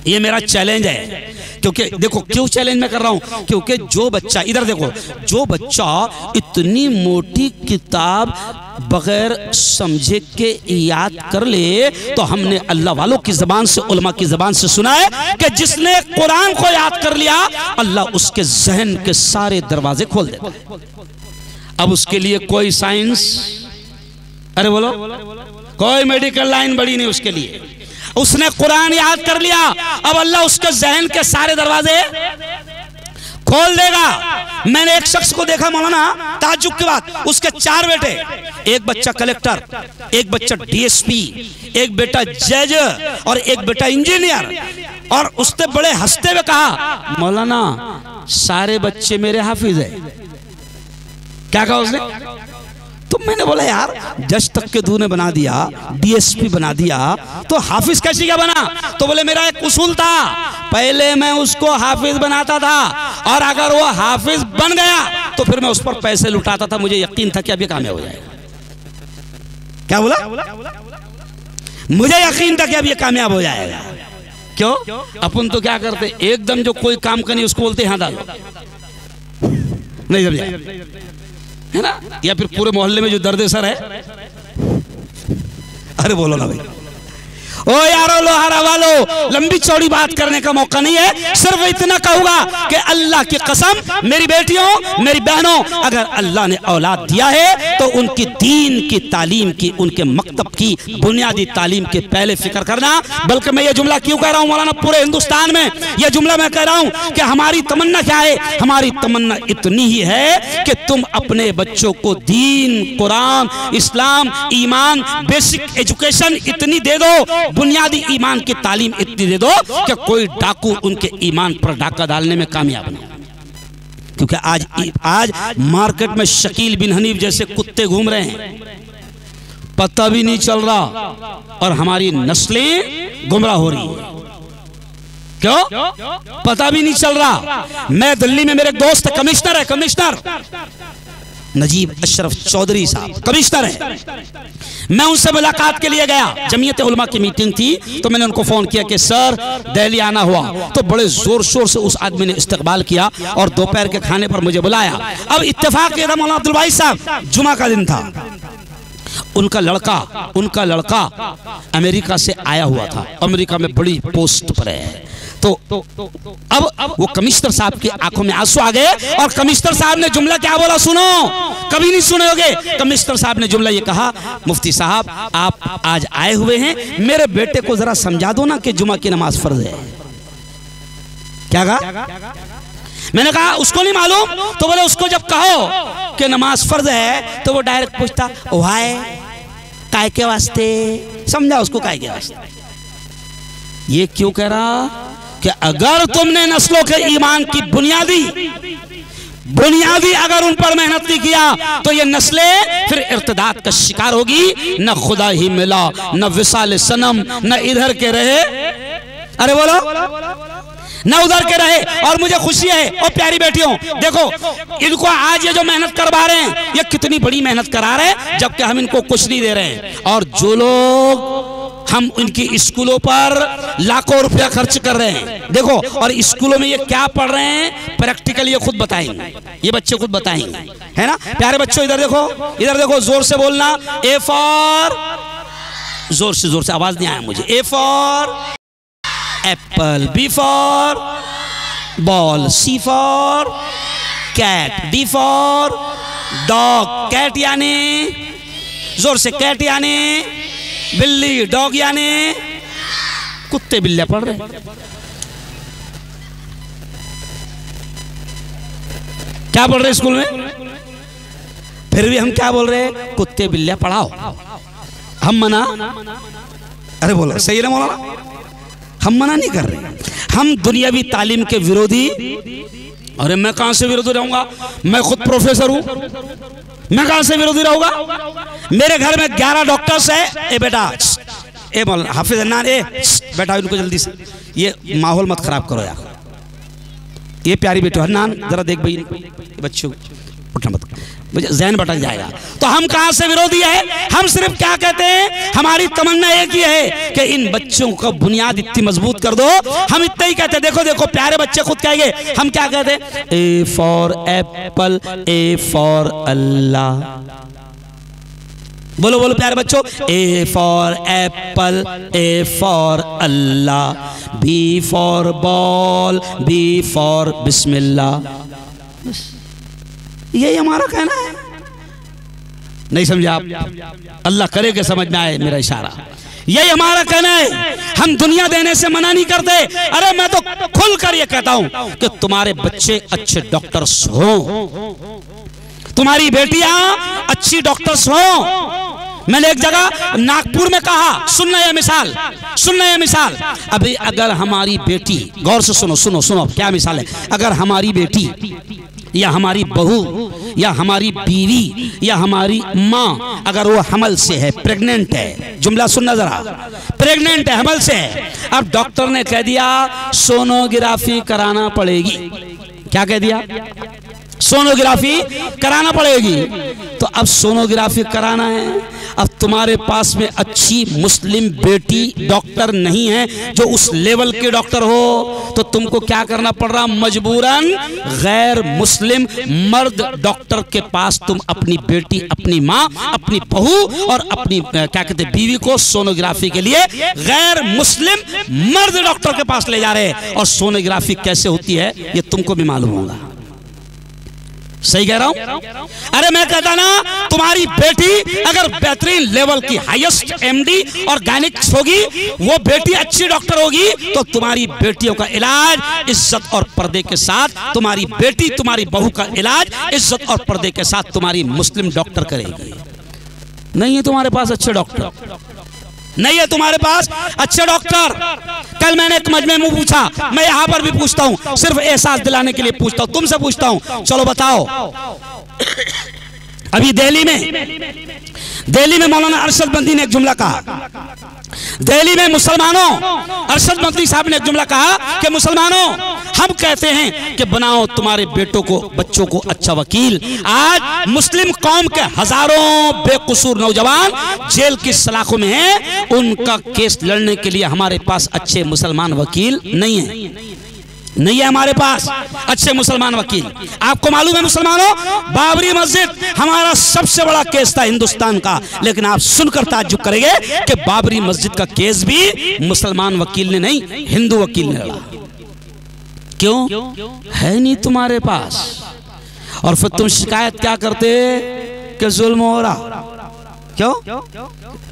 ये मेरा चैलेंज है। क्योंकि देखो क्यों चैलेंज मैं कर रहा हूं, क्योंकि जो बच्चा, इधर देखो, जो बच्चा इतनी मोटी किताब बगैर समझे के याद कर ले, तो हमने अल्लाह वालों की जबान से, उलमा की जबान से सुना है कि जिसने कुरान को याद कर लिया, अल्लाह उसके जहन के सारे दरवाजे खोल देता है। अब उसके लिए कोई साइंस, अरे बोलो, कोई मेडिकल लाइन बड़ी नहीं उसके लिए। उसने कुरान याद कर लिया, अब अल्लाह उसके जहन के सारे दरवाजे खोल देगा। मैंने एक शख्स को देखा मौलाना, ताज्जुब की बात, उसके 4 बेटे, एक बच्चा कलेक्टर, एक बच्चा डीएसपी, एक बेटा जज और एक बेटा इंजीनियर। और उसने बड़े हंसते हुए कहा, मौलाना सारे बच्चे मेरे हाफिज है। क्या कहा उसने? तो मैंने बोला यार, जज तक के तूने बना दिया, डीएसपी बना दिया, तो हाफिज कैसे क्या बना? तो बोले मेरा एक उसूल था, पहले मैं उसको हाफिज बनाता था, और अगर वो हाफिज बन गया तो फिर मैं उस पर पैसे लुटाता था, मुझे यकीन था कि अब ये कामयाब हो जाएगा। क्या बोला? मुझे यकीन था कि अब ये कामयाब हो जाएगा। क्यों? अपन तो क्या करते, एकदम जो कोई काम करनी उसको बोलते हां डालो, नहीं समझा है ना, या फिर पूरे मोहल्ले में जो दर्द सर है, अरे बोलो ना भाई, ओ यारो लोहारा वालो, लंबी चौड़ी बात करने का मौका नहीं है। सिर्फ इतना कहूंगा कि अल्लाह की कसम, मेरी बेटियों, मेरी बहनों, अगर अल्लाह ने औलाद दिया है तो उनकी दीन की तालीम की, उनके मकतब की बुनियादी तालीम के पहले फिक्र करना। बल्कि मैं ये जुमला क्यों कह रहा हूं मौलाना, पूरे हिंदुस्तान में यह जुमला मैं कह रहा हूं कि हमारी तमन्ना क्या है? हमारी तमन्ना इतनी ही है कि तुम अपने बच्चों को दीन, कुरान, इस्लाम, ईमान, बेसिक एजुकेशन इतनी दे दो, बुनियादी ईमान की तालीम इतनी दे दो कि कोई डाकू उनके ईमान पर डाका डालने में कामयाब नहीं। क्योंकि आज मार्केट में शकील बिन हनीफ जैसे कुत्ते घूम रहे हैं, पता भी नहीं चल रहा, और हमारी नस्लें गुमराह हो रही है। क्यों? पता भी नहीं चल रहा। मैं दिल्ली में, मेरे दोस्त कमिश्नर है, कमिश्नर नजीब अशरफ चौधरी साहब कमिश्नर है। मैं उनसे मुलाकात के लिए गया, जमीयत उलमा की मीटिंग थी, तो मैंने उनको फोन किया कि सर दिल्ली आना हुआ, तो बड़े जोर शोर से उस आदमी ने इस्तकबाल किया और दोपहर के खाने पर मुझे बुलाया। अब इत्तेफाक ये था मौलाना अब्दुल वाहिद साहब, जुमा का दिन था, उनका लड़का अमेरिका से आया हुआ था, अमेरिका में बड़ी पोस्ट पर है। तो अब वो कमिश्नर साहब की आंखों में आंसू आ गए, और कमिश्नर साहब ने जुमला क्या बोला सुनो, कभी नहीं सुने होगे। कमिश्नर साहब ने जुमला ये कहा, मुफ्ती साहब आप आज आए हुए हैं, मेरे बेटे को जरा समझा दो ना कि जुमा की नमाज फर्ज है। क्या कहा? मैंने कहा उसको नहीं मालूम? तो बोले उसको जब कहो कि नमाज फर्ज है तो वो डायरेक्ट पूछता वाय, काय के वास्ते, समझा उसको क्या गया। ये क्यों कह रहा कि अगर तुमने नस्लों के ईमान की बुनियादी अगर उन पर मेहनत नहीं किया तो ये नस्लें फिर इर्तिदाद का शिकार होगी। न खुदा ही मिला, न विसाल सनम, न इधर के रहे, अरे बोलो, न उधर के रहे। और मुझे खुशी है और प्यारी बेटियों, देखो इनको आज ये जो मेहनत करवा रहे हैं, ये कितनी बड़ी मेहनत करा रहे हैं, जबकि हम इनको कुछ नहीं दे रहे हैं। और जो लोग हम उनकी स्कूलों पर लाखों रुपया खर्च कर रहे हैं, देखो, और स्कूलों में ये क्या पढ़ रहे हैं प्रैक्टिकल ये खुद बताएंगे, ये बच्चे खुद बताएंगे, है ना। प्यारे बच्चों इधर देखो, जोर से बोलना। ए फॉर, जोर से आवाज नहीं आया मुझे। A for apple, B for ball, C for cat, D for dog, cat यानी, जोर से, कैट यानी बिल्ली, डॉग यानी कुत्ते बिल्लियां पढ़ रहे। क्या बोल रहे स्कूल में? फिर भी हम क्या बोल रहे? कुत्ते बिल्लियां पढ़ाओ। हम मना, अरे बोलो सही ना मौलाना, हम मना नहीं कर रहे। हम दुनियावी तालीम के विरोधी, अरे मैं कहां से विरोधी रहूंगा, मैं खुद प्रोफेसर हूं, मैं कहां से विरोधी रहूंगा। मेरे घर में 11 डॉक्टर्स है। ए बेटा, ए मौलाना हाफिज अन्नान, ए बेटा इनको जल्दी से, ये माहौल मत खराब करो यार। ये प्यारी बेटो अन्नान, जरा देख भाई बच्चों, उठना मत, मुझे जहन भटक जाएगा। तो हम कहां से विरोधी है? हम सिर्फ क्या कहते हैं, हमारी तमन्ना एक ही है कि इन बच्चों को बुनियाद इतनी मजबूत कर दो। हम इतना ही कहते हैं। देखो प्यारे बच्चे खुद कहेंगे, हम क्या कहते हैं? A for apple, A for Allah. बोलो प्यारे बच्चों, A for apple, A for Allah, B for ball, B for बिस्मिल्लाह। यही हमारा कहना है। नहीं समझे आप? अल्लाह करे कि समझ में आए मेरा इशारा। यही हमारा कहना है। हम दुनिया देने से मना नहीं करते। अरे मैं तो खुलकर ये कहता हूं कि तुम्हारे बच्चे अच्छे डॉक्टर्स हो, तुम्हारी बेटियां अच्छी डॉक्टर्स हो। मैंने एक जगह नागपुर में कहा, सुनना ये मिसाल। अभी अगर हमारी बेटी, गौर से सुनो क्या मिसाल है। अगर हमारी बेटी या हमारी बहू या हमारी बीवी या हमारी माँ अगर वो हमल से है, प्रेग्नेंट है, जुमला सुनना जरा, प्रेग्नेंट है, हमल से है। अब डॉक्टर ने कह दिया सोनोग्राफी कराना पड़ेगी। क्या कह दिया? सोनोग्राफी कराना पड़ेगी। तो अब सोनोग्राफी कराना है। अब तुम्हारे पास में अच्छी मुस्लिम बेटी डॉक्टर नहीं है जो उस लेवल के डॉक्टर हो, तो तुमको क्या करना पड़ रहा? मजबूरन गैर मुस्लिम मर्द डॉक्टर के पास तुम अपनी बेटी, अपनी माँ, अपनी बहू और अपनी क्या कहते बीवी को सोनोग्राफी के लिए गैर मुस्लिम मर्द डॉक्टर के पास ले जा रहे हैं। और सोनोग्राफी कैसे होती है ये तुमको भी मालूम होगा। सही कह रहा हूं? अरे मैं कहता ना, तुम्हारी बेटी अगर बेहतरीन लेवल की हाईएस्ट एमडी और गायनिक्स होगी, वो बेटी अच्छी डॉक्टर होगी, तो तुम्हारी बेटियों का इलाज इज्जत और पर्दे के साथ, तुम्हारी बेटी, तुम्हारी बहू का इलाज इज्जत और पर्दे के साथ तुम्हारी मुस्लिम डॉक्टर करेगी। नहीं है तुम्हारे पास अच्छे डॉक्टर, नहीं है तुम्हारे पास अच्छे डॉक्टर। कल मैंने एक मजमे में पूछा, मैं यहां पर भी पूछता हूं, सिर्फ एहसास दिलाने के लिए पूछता हूं, तुमसे पूछता हूं, चलो बताओ। अभी दिल्ली में मौलाना अरशद बंदी ने एक जुमला कहा। दिल्ली में मुसलमानों, अरशद बंदी साहब ने एक जुमला कहा कि मुसलमानों, हम कहते हैं कि बनाओ तुम्हारे बेटों को, बच्चों को अच्छा वकील। आज मुस्लिम कौम के हजारों बेकसूर नौजवान जेल की सलाखों में हैं, उनका केस लड़ने के लिए हमारे पास अच्छे मुसलमान वकील नहीं है हमारे पास अच्छे मुसलमान वकील। आपको मालूम है मुसलमानों, बाबरी मस्जिद हमारा सबसे बड़ा केस था हिंदुस्तान का, लेकिन आप सुनकर ताज्जुब करेंगे कि बाबरी मस्जिद का केस भी मुसलमान वकील ने नहीं, हिंदू वकील ने लड़ा। क्यों? है नहीं तुम्हारे पास। और फिर तुम शिकायत क्या करते कि जुल्म हो रहा। क्यों?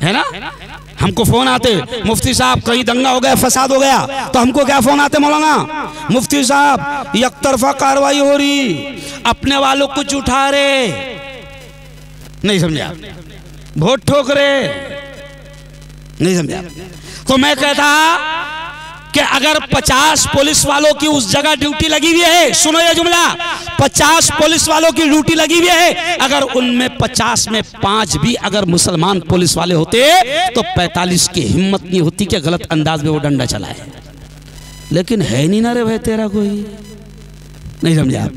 है ना? हमको फोन आते, मुफ्ती साहब कहीं दंगा हो गया, फसाद हो गया, तो हमको क्या फोन आते? मौलाना मुफ्ती साहब एक तरफा कार्रवाई हो रही, अपने वालों को उठा रहे, नहीं समझा, वोट ठोक रहे, नहीं समझा? तो मैं कहता कि अगर 50 पुलिस वालों की उस जगह ड्यूटी लगी हुई है, सुनो ये जुमला, 50 पुलिस वालों की ड्यूटी लगी हुई है, अगर उनमें 50 में 5 भी अगर मुसलमान पुलिस वाले होते तो 45 की हिम्मत नहीं होती कि गलत अंदाज में वो डंडा चलाए। लेकिन है नहीं ना रे भाई तेरा कोई, नहीं समझा?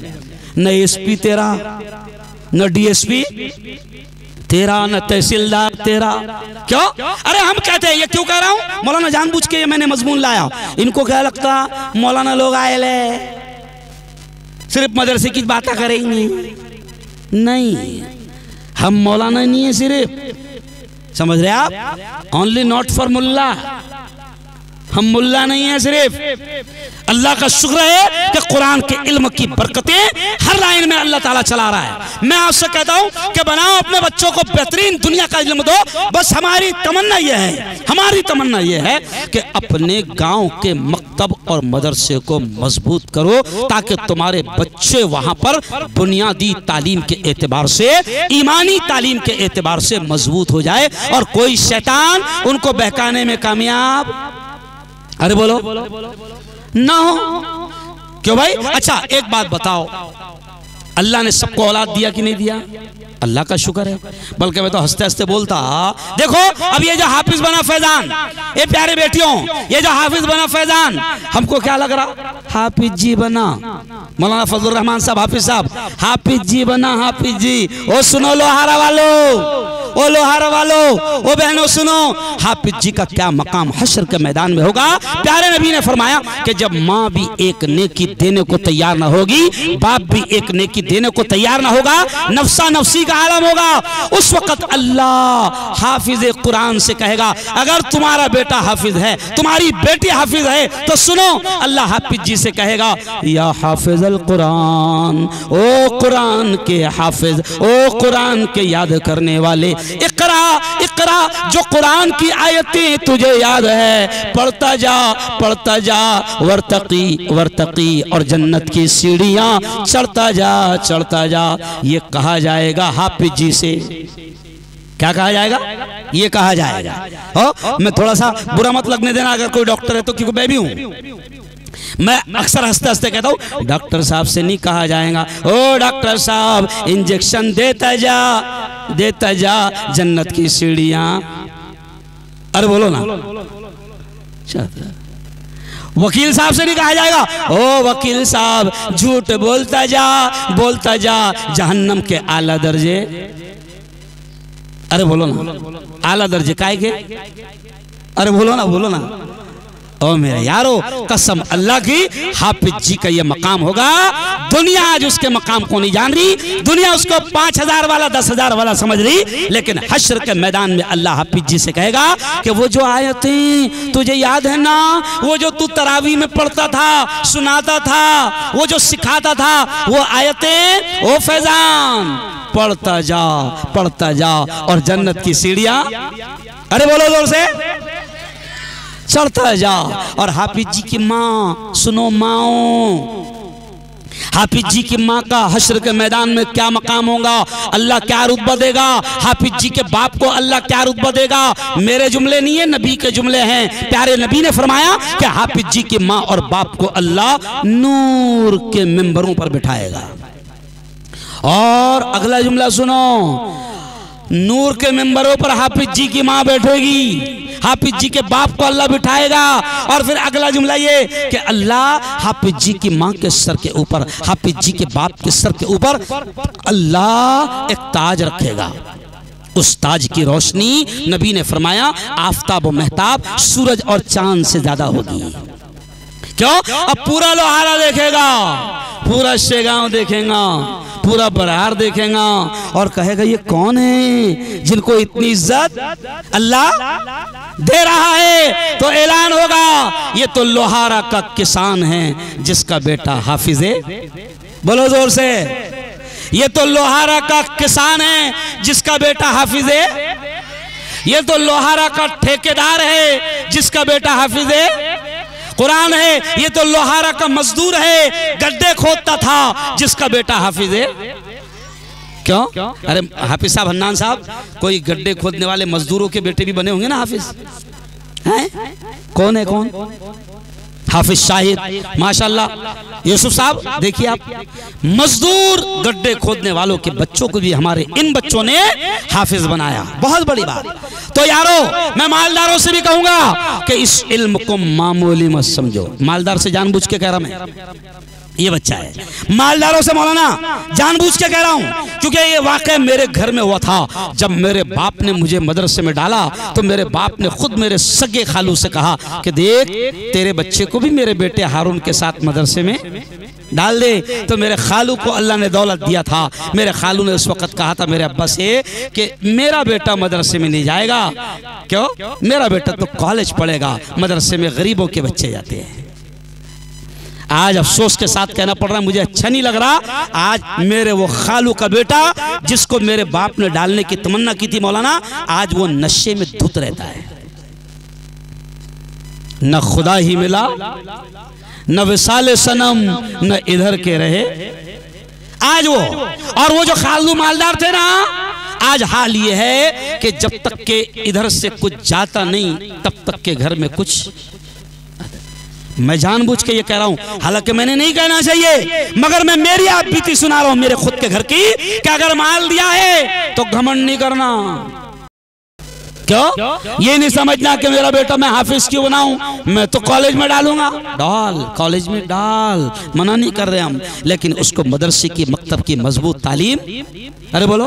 न एसपी तेरा, न डीएसपी तेरा, न तहसीलदार तेरा। क्यों? अरे हम कहते हैं, ये क्यों कह रहा हूं, मौलाना जानबूझ के ये मैंने मजमून लाया। इनको क्या लगता मौलाना लोग आए ले सिर्फ मदरसे की बातें करेंगे। नहीं, हम मौलाना नहीं है सिर्फ, समझ रहे आप? ओनली नॉट फॉर मुल्ला, हम मुल्ला नहीं है सिर्फ। अल्लाह का शुक्र है कि कुरान के इल्म की बरकतें हर लाइन में अल्लाह ताला चला रहा है। मैं आपसे कहता हूं कि बनाओ अपने बच्चों को बेहतरीन दुनिया का इल्म दो। बस हमारी तमन्ना यह है, हमारी तमन्ना यह है कि अपने गांव के मकतब और मदरसे को मजबूत करो ताकि तुम्हारे बच्चे वहां पर बुनियादी तालीम के एतबार से, ईमानी तालीम के एतबार से मजबूत हो जाए और कोई शैतान उनको बहकाने में कामयाब, अरे बोलो, ना हो। क्यों भाई? अच्छा एक बात बताओ, अल्लाह ने सबको औलाद दिया कि नहीं दिया? अल्लाह का शुक्र है। बल्कि मैं तो हंसते हंसते बोलता, देखो अब ये जो हाफिज बना फैजान, ये प्यारे बेटियों, ये जो हाफिज बना फैजान, हमको क्या लग रहा? हाफिज जी बना, मौलाना फजलुर रहमान साहब हाफिज साहब, हाफिज जी बना, हाफिज जी। ओ सुनो लोहारा वालों, ओ लोहारा वालों, ओ बहनों सुनो, हाफिज जी का क्या मकाम हश्र के मैदान में होगा। प्यारे नबी ने फरमाया कि जब माँ भी एक नेकी देने को तैयार ना होगी, बाप भी एक नेकी देने को तैयार ना होगा, नफ्सा नफ्सी का आलम होगा, उस वक्त अल्लाह हाफिज कुरान से कहेगा, अगर तुम्हारा बेटा हाफिज है, तुम्हारी बेटी हाफिज है, तो सुनो, अल्लाह हाफिज जी से कहेगा, या हाफिज अल कुरान, ओ कुरान के हाफिज, ओ कुरान के याद करने वाले, इकरा इकरा, जो कुरान की आयतें तुझे याद है, पढ़ता जा, वर्तकी वर्तकी, और जन्नत की सीढ़ियां चढ़ता जा। ये कहा जाएगा हाफिज जी से। क्या कहा जाएगा? ये कहा जाएगा। हो, मैं थोड़ा सा बुरा मत लगने देना अगर कोई डॉक्टर है तो, क्योंकि मैं भी हूं। मैं अक्सर हंसते हंसते कहता हूं, डॉक्टर साहब से नहीं कहा जाएगा, ओ डॉक्टर साहब इंजेक्शन देता जा, जन्नत की सीढ़ियां, अरे बोलो ना। वकील साहब से नहीं कहा जाएगा, ओ वकील साहब झूठ बोलता जा, जहन्नम के आला दर्जे, अरे बोलो ना, आला दर्जे काहे के, अरे बोलो ना। ओ मेरे यारो, कसम अल्लाह की, हाफिज जी का ये मकाम होगा। दुनिया आज उसके मकाम को नहीं जान रही, दुनिया उसको 5000 वाला 10,000 वाला समझ रही, लेकिन हश्र के मैदान में अल्लाह हाफिज जी से कहेगा कि वो जो आयतें तुझे याद है ना, वो जो तू तरावी में पढ़ता था, सुनाता था, वो जो सिखाता था, वो आयतें, ओ फैजान पढ़ता जा, और जन्नत की सीढ़ियां, अरे बोलो जोर से, चढ़ता जा। और हाफिज जी की माँ, सुनो माओ, हाफिज जी की माँ का हश्र के मैदान में क्या मकाम होगा, अल्लाह क्या रुतबा देगा, हाफिज जी के बाप को अल्लाह क्या रुतबा देगा। मेरे जुमले नहीं है, नबी के जुमले हैं। प्यारे नबी ने फरमाया कि हाफिज जी की माँ और बाप को अल्लाह नूर के मिंबरों पर बिठाएगा। और अगला जुमला सुनो, नूर के मिंबरों पर हाफिज जी की माँ बैठेगी, हाफिज जी के बाप को अल्लाह बिठाएगा। और फिर अगला जुमला ये कि अल्लाह हाफिज जी की माँ के सर के ऊपर, हाफिज जी के बाप के सर के ऊपर अल्लाह एक ताज रखेगा। उस ताज की रोशनी नबी ने फरमाया आफताब और महताब, सूरज और चांद से ज्यादा होगी। क्यों? अब पूरा लोहारा देखेगा, पूरा शेगांव देखेगा, पूरा बरार देखेगा और कहेगा ये कौन है जिनको इतनी इज्जत अल्लाह दे रहा है। तो ऐलान होगा ये तो लोहारा का किसान है जिसका बेटा हाफिज है। बोलो जोर से, ये तो लोहारा का किसान है जिसका बेटा हाफिज है। ये तो लोहारा का ठेकेदार है जिसका बेटा हाफिज है कुरान है। ये तो लोहारा का मजदूर है, गड्ढे खोदता था जिसका बेटा हाफिज है। क्यों? अरे हाफिज साहब, हन्नान साहब, कोई गड्ढे खोदने वाले मजदूरों के बेटे भी बने होंगे ना हाफिज। हैं? कौन है कौन? हाफिज शाहिद माशाल्लाह। यूसुफ साहब देखिए आप, मजदूर गड्ढे खोदने वालों के बच्चों को भी हमारे इन बच्चों ने हाफिज बनाया, बहुत बड़ी बात। तो यारो मैं मालदारों से भी कहूंगा कि इस इल्म को मामूली मत समझो। मालदार से जानबूझ के कह रहा मैं, ये बच्चा है, मालदारों से मौलाना जानबूझ के कह रहा हूं, क्योंकि ये वाकई मेरे घर में हुआ था। जब मेरे बाप ने मुझे मदरसे में डाला तो मेरे बाप ने खुद मेरे सगे खालू से कहा कि देख तेरे बच्चे को भी मेरे बेटे हारून के साथ मदरसे में डाल दे। तो मेरे खालू को अल्लाह ने दौलत दिया था। मेरे खालू ने उस वक्त कहा था मेरे अब्बा से कि मेरा बेटा मदरसे में नहीं जाएगा। क्यों? मेरा बेटा तो कॉलेज पढ़ेगा, मदरसे में गरीबों के बच्चे जाते हैं। आज अफसोस के साथ कहना पड़ रहा है, मुझे अच्छा नहीं लग रहा, आज मेरे वो खालू का बेटा जिसको मेरे बाप ने डालने की तमन्ना की थी मौलाना, आज वो नशे में धुत रहता है। न खुदा ही मिला, न विसाले सनम, न इधर के रहे आज वो। और वो जो खालू मालदार थे ना, आज हाल ये है कि जब तक के इधर से कुछ जाता नहीं तब तक के घर में कुछ। मैं जानबूझ के ये कह रहा हूं, हालांकि मैंने नहीं कहना चाहिए, मगर मैं मेरी आप बीती सुना रहा हूं मेरे खुद के घर की, कि अगर माल दिया है तो घमंड नहीं करना। क्यों? ये नहीं समझना कि मेरा बेटा मैं हाफिज क्यों बनाऊं, मैं तो कॉलेज में डालूंगा। डाल, कॉलेज में डाल, मना नहीं कर रहे हम, लेकिन उसको मदरसे की मकतब की मजबूत तालीम, अरे बोलो,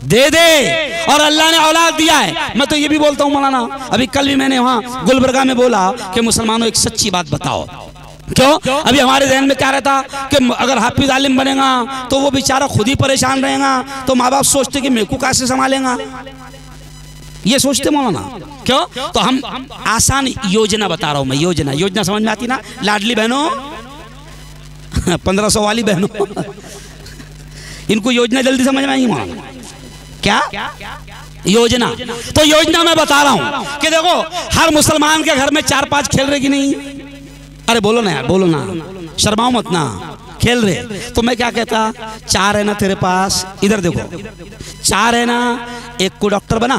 दे दे। और अल्लाह ने औलाद दिया है। मैं तो ये भी बोलता हूँ मौलाना, अभी कल भी मैंने वहाँ गुलबर्गा में बोला कि मुसलमानों एक सच्ची बात बताओ। क्यों? अभी हमारे जहन में क्या रहता कि अगर हाफिज आलिम बनेगा तो वो बेचारा खुद ही परेशान रहेगा, तो माँ बाप सोचते कि मेरे को कैसे संभालेगा, ये सोचते मौलाना। क्यों? तो हम आसान योजना बता रहा हूँ मैं। योजना समझ में आती ना? लाडली बहनों 1500 वाली बहनों इनको योजना जल्दी समझ में आई मौलाना। क्या योजना? तो योजना मैं बता रहा हूं कि देखो, हर मुसलमान के घर में 4-5 खेल रहे कि नहीं? अरे बोलो ना यार, बोलो ना, शर्माओ मत ना, खेल रहे। तो मैं क्या कहता, 4 है ना तेरे पास, इधर देखो, 4 है ना, एक को डॉक्टर बना,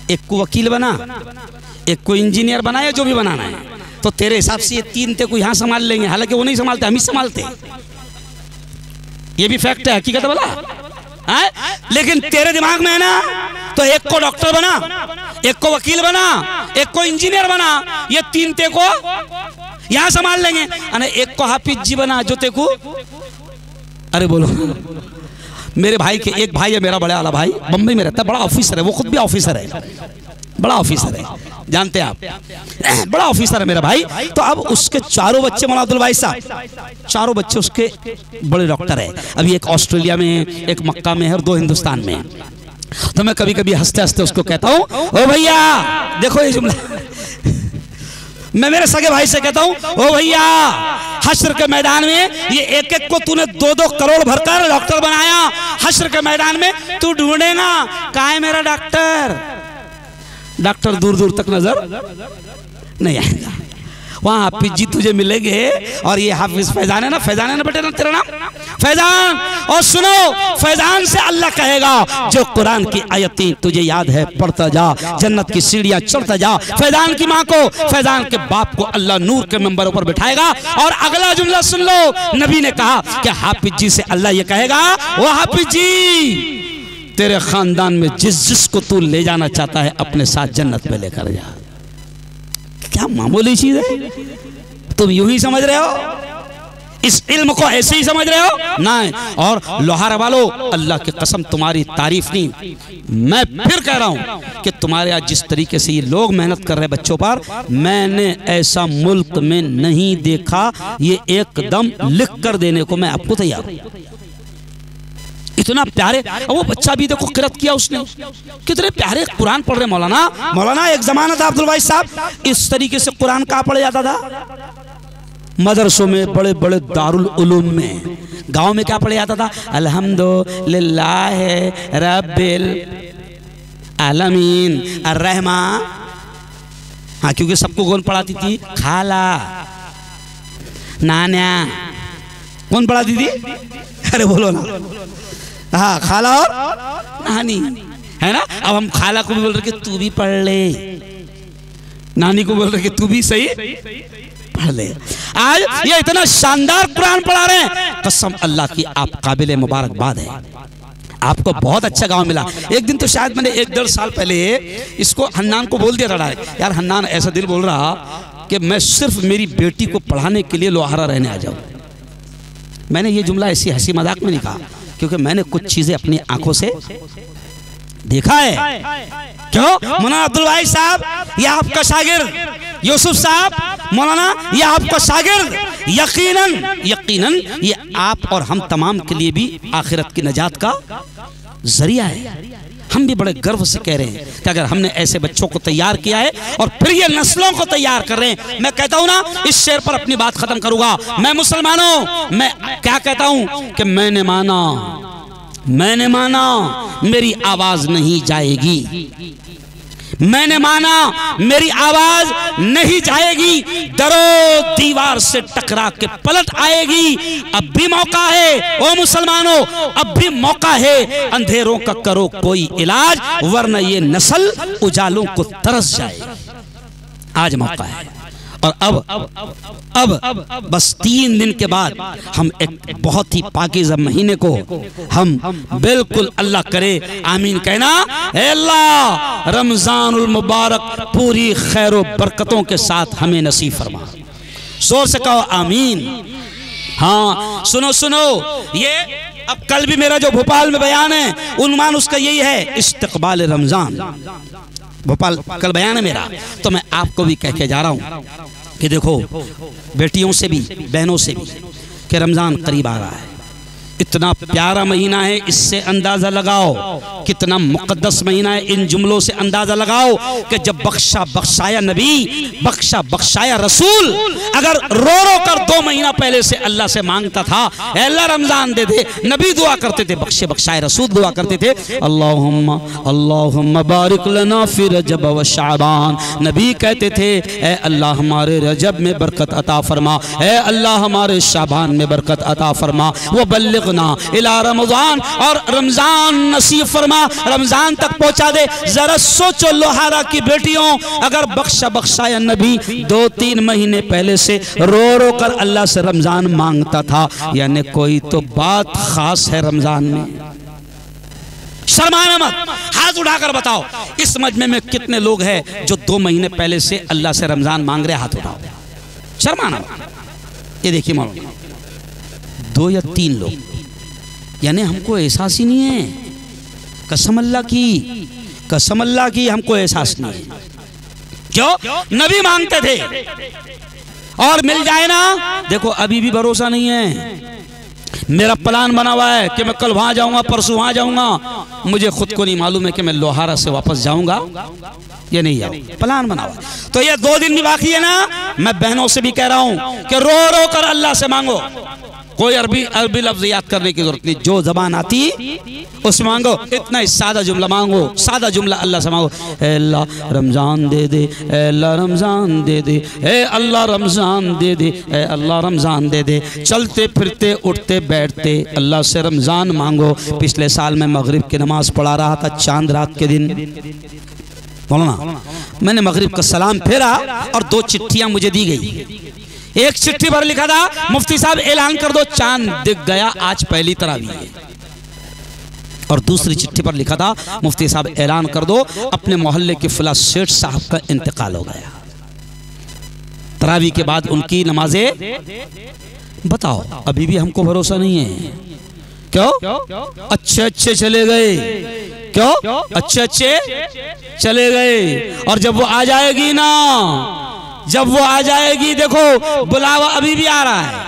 एक को वकील बना, एक को इंजीनियर बना, या जो भी बनाना है। तो तेरे हिसाब से ये 3 ते को यहाँ संभाल लेंगे, हालांकि वो नहीं संभालते, हम ही संभालते। ये भी फैक्ट है, हकीकत है बोला। लेकिन तेरे दिमाग में है ना, तो एक को डॉक्टर बना, एक को वकील बना, एक को इंजीनियर बना, ये 3 ते को यहां संभाल लेंगे। एक को हाफिज जी बना, जो ते को, अरे बोलो, मेरे भाई के एक भाई है, मेरा बड़ा वाला भाई बम्बई में रहता है, बड़ा ऑफिसर है, वो खुद भी ऑफिसर है, बड़ा ऑफिसर है, जानते हैं आप, बड़ा ऑफिसर है मेरा भाई। तो अब उसके 4 बच्चे, मौलाना अब्दुल वाहिद साहब, 4 बच्चे उसके बड़े डॉक्टर है। अभी एक ऑस्ट्रेलिया में, एक मक्का में है, और 2 हिंदुस्तान में। तो मैं कभी कभी हंसते हंसते उसको कहता हूँ, ओ भैया देखो ये जुमला मैं मेरे सगे भाई से कहता हूँ, ओ भैया हश्र के मैदान में ये एक एक को तूने 2-2 करोड़ भरकर डॉक्टर बनाया, हश्र के मैदान में तू ढूंढेगा कहाँ है मेरा डॉक्टर। डॉक्टर दूर दूर तक नजर नहीं आएगा, वहाँ हाफिज जी तुझे मिलेंगे। और ये हाफिज फैजान है ना बेटे, ना तेरा नाम फैजान। और सुनो, फैजान से अल्लाह कहेगा जो कुरान की आयतें तुझे याद है पढ़ता जा, जन्नत की सीढ़ियां चढ़ता जा। फैजान की माँ को, फैजान के बाप को अल्लाह नूर के मंबर पर बिठाएगा। और अगला जुमला सुन लो, नबी ने कहा कि हाफिज जी से अल्लाह ये कहेगा, वो हाफिज जी तेरे खानदान में जिसको तू ले जाना चाहता है अपने साथ जन्नत में लेकर जा। क्या मामूली चीज है, तुम यूं ही समझ रहे हो, इस इल्म को ऐसे ही समझ रहे हो ना। और लोहारा वालों, अल्लाह की कसम तुम्हारी तारीफ नहीं, मैं फिर कह रहा हूं कि तुम्हारे आज जिस तरीके से ये लोग मेहनत कर रहे हैं बच्चों पर, मैंने ऐसा मुल्क में नहीं देखा। ये एकदम लिख कर देने को मैं आपको तैयार हूं। इतना प्यारे, वो बच्चा भी देखो किरत किया उसने, कितने प्यारे कुरान पढ़ रहे। मौलाना एक जमाना था अब्दुल वाहिद साहब, इस तरीके से कुरान कहाँ पढ़ा जाता था? मदरसों में, बड़े बड़े दारुल उलूम में। गांव में क्या पढ़ा जाता था? अल्हम्दुलिल्लाह रब्बिल आलमीन अर्रहमान। हाँ, क्योंकि सबको कौन पढ़ाती थी? खाला, नाना। कौन पढ़ाती थी? अरे बोलो ना। हाँ, खाला और नानी, है ना। अब हम खाला को भी बोल रहे कि तू भी पढ़ ले, नानी को बोल रहे कि तू भी सही पढ़ ले। आज ये इतना शानदार कुरान पढ़ा रहे हैं, कसम अल्लाह की आप काबिल मुबारकबाद है। आपको बहुत अच्छा गांव मिला। एक दिन तो शायद मैंने 1-1.5 साल पहले इसको हन्नान को बोल दिया था, यार हन्नान ऐसा दिल बोल रहा कि मैं सिर्फ मेरी बेटी को पढ़ाने के लिए लोहारा रहने आ जाऊं। मैंने ये जुमला ऐसी हंसी मजाक में नहीं कहा, क्योंकि मैंने कुछ चीजें अपनी आंखों से देखा है। क्यों मौलाना अब्दुल वाहिद साहब, ये आपका शागिर्द, यूसुफ साहब मौलाना, ये आपका शागिर्द, यकीनन ये आप और हम तमाम के लिए भी आखिरत की नजात का जरिया है। हम भी बड़े गर्व से कह रहे हैं कि अगर हमने ऐसे बच्चों को तैयार किया है और फिर ये नस्लों को तैयार कर रहे हैं। मैं कहता हूं ना, इस शेर पर अपनी बात खत्म करूंगा। मैं मुसलमानों, मैं क्या कहता हूं कि मैंने माना मेरी आवाज नहीं जाएगी, मैंने माना मेरी आवाज नहीं जाएगी, दरो दीवार से टकरा के पलट आएगी। अब भी मौका है ओ मुसलमानों, अब भी मौका है, अंधेरों का करो कोई इलाज, वरना ये नस्ल उजालों को तरस जाए। आज मौका है। और अब बस 3 दिन के बाद हम एक बहुत ही पाकीज़ा महीने को हम बिल्कुल, अल्लाह करे आमीन कहना, अल्लाह रमजानुल मुबारक पूरी खैरो बरकतों के साथ हमें नसीब फरमा। जोर से कहो आमीन। हाँ सुनो, ये अब कल भी मेरा जो भोपाल में बयान है, उन्वान उसका यही है, इस्तकबाल रमजान। भोपाल कल बयान है मेरा, तो मैं आपको भी कह के जा रहा हूं कि देखो बेटियों से भी बहनों से भी कि रमजान करीब आ रहा है। इतना प्यारा महीना है, इससे अंदाजा लगाओ कितना मुकद्दस महीना है। इन जुमलों से अंदाजा लगाओ कि जब बख्शाया नबी, बख्शाया रसूल अगर रो कर 2 महीना पहले से अल्लाह से मांगता था, अल्लाह रमजान दे दे, नबी दुआ करते थे, बख्शाए रसूल दुआ करते थे, अल्लाहुम्मा बारिक लना फी रजब व शाबान। नबी कहते थे, ए अल्लाह हमारे रजब में बरकत अता फरमा, ए अल्लाह हमारे शाबान में बरकत अता फरमा, वो बल्लिग इला रमजान, और रमजान नसीब फरमा, रमजान तक पहुंचा दे। जरा सोचो लोहारा की बेटियों, अगर बख्शाया नबी 2-3 महीने पहले से रो कर अल्लाह से रमजान मांगता था, यानी कोई तो बात खास है रमजान में। शर्माना मत, हाथ उठाकर बताओ इस मजमे में कितने लोग हैं जो 2 महीने पहले से अल्लाह से रमजान मांग रहे, हाथ उठाओ। शर्माना मत। ये देखिए मौलाना 2 या 3 लोग, यानी हमको एहसास ही नहीं है। कसम अल्लाह की हमको एहसास नहीं है। क्यों? नबी मांगते थे और मिल जाए ना। देखो अभी भी भरोसा नहीं है। मेरा प्लान बना हुआ है कि मैं कल वहां जाऊंगा, परसों वहां जाऊंगा। मुझे खुद को नहीं मालूम है कि मैं लोहारा से वापस जाऊंगा या नहीं जाऊंगा। प्लान बना हुआ। तो ये 2 दिन भी बाकी है ना। मैं बहनों से भी कह रहा हूं कि रो कर अल्लाह से मांगो। कोई अरबी लफ्ज याद करने की जरूरत नहीं, जो जबान आती उस मांगो। इतना ही सादा जुमला मांगो, सादा जुमला अल्लाह से मांगो, ए अल्लाह रमजान दे दे, ए अल्लाह रमजान दे दे, ए अल्लाह रमजान दे दे, ए अल्लाह रमजान दे दे। चलते फिरते उठते बैठते अल्लाह से रमजान मांगो। पिछले साल मैं मगरिब की नमाज पढ़ा रहा था, चांद रात के दिन। मौलाना मैंने मगरिब का सलाम फेरा और 2 चिट्ठियां मुझे दी गई। एक चिट्ठी पर लिखा था, मुफ्ती साहब ऐलान कर दो चांद दिख गया, आज पहली तरावीह है। और दूसरी चिट्ठी पर लिखा था, मुफ्ती साहब ऐलान कर दो अपने मोहल्ले के फला सेठ साहब का इंतकाल हो गया। तरावीह के बाद उनकी नमाजें। बताओ अभी भी हमको भरोसा नहीं है। क्यों? अच्छे चले गए। क्यों? अच्छे चले गए। और जब वो आ जाएगी ना, जब वो आ जाएगी, देखो बुलावा अभी भी आ रहा है,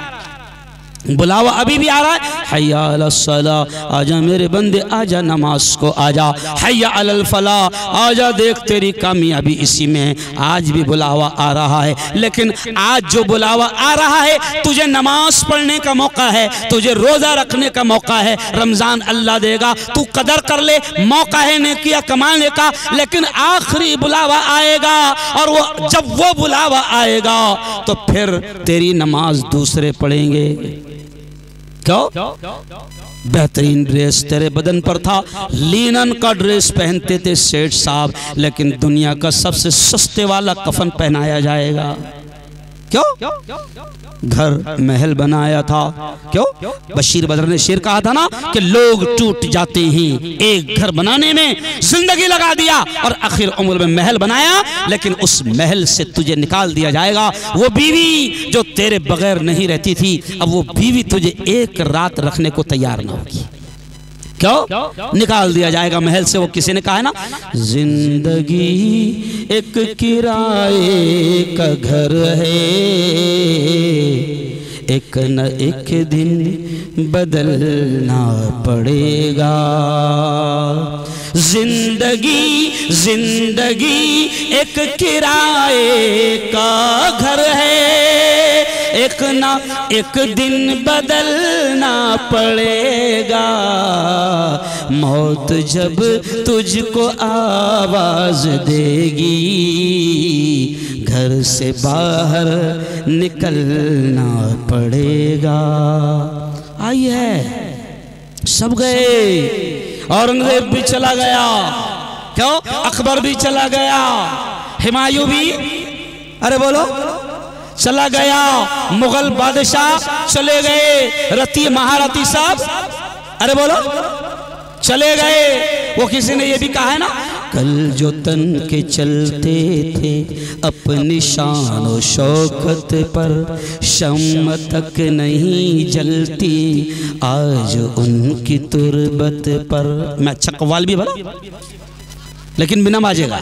बुलावा अभी भी आ रहा है। हय्या अलस सला, आजा मेरे बंदे आजा, नमाज को आजा। हय्या अलल फला, आजा देख तेरी कामयाबी इसी में। आज भी बुलावा आ रहा है, लेकिन आज जो बुलावा आ रहा है, तुझे नमाज पढ़ने का मौका है, तुझे रोजा रखने का मौका है। रमजान अल्लाह देगा, तू कदर कर ले, मौका है नेकिया कमाने का। लेकिन आखिरी बुलावा आएगा, और वो जब वो बुलावा आएगा तो फिर तेरी नमाज दूसरे पढ़ेंगे। क्यों? बेहतरीन ड्रेस तेरे बदन पर था, लीनन का ड्रेस पहनते थे सेठ साहब, लेकिन दुनिया का सबसे सस्ते वाला कफन पहनाया जाएगा। क्यों? घर महल बनाया था। क्यों? बशीर बदर ने शेर कहा था ना कि लोग टूट जाते हैं, एक घर बनाने में जिंदगी लगा दिया और आखिर उम्र में महल बनाया, लेकिन उस महल से तुझे निकाल दिया जाएगा। वो बीवी जो तेरे बगैर नहीं रहती थी, अब वो बीवी तुझे एक रात रखने को तैयार ना होगी। क्यों? निकाल दिया जाएगा महल से। वो किसी ने कहा है ना, जिंदगी एक किराए का घर है, एक न एक दिन बदलना पड़ेगा। जिंदगी एक किराए का घर है, एक ना एक दिन बदलना पड़ेगा। मौत जब तुझको आवाज देगी, घर से बाहर निकलना पड़ेगा। आई है, सब गए, औरंगजेब भी चला गया। क्यों? अकबर भी चला गया, हुमायूं भी, अरे बोलो, चला गया। मुगल बादशाह चले गए, रती महारथी साहब, अरे बोलो, चले गए। वो किसी ने ये भी कहा है ना, कल जो तन के चलते थे अपनी शान और शौकत पर, शम्म तक नहीं जलती आज उनकी तुरबत पर। मैं अच्छा कव्वाल भी भला, लेकिन बिना बाजेगा,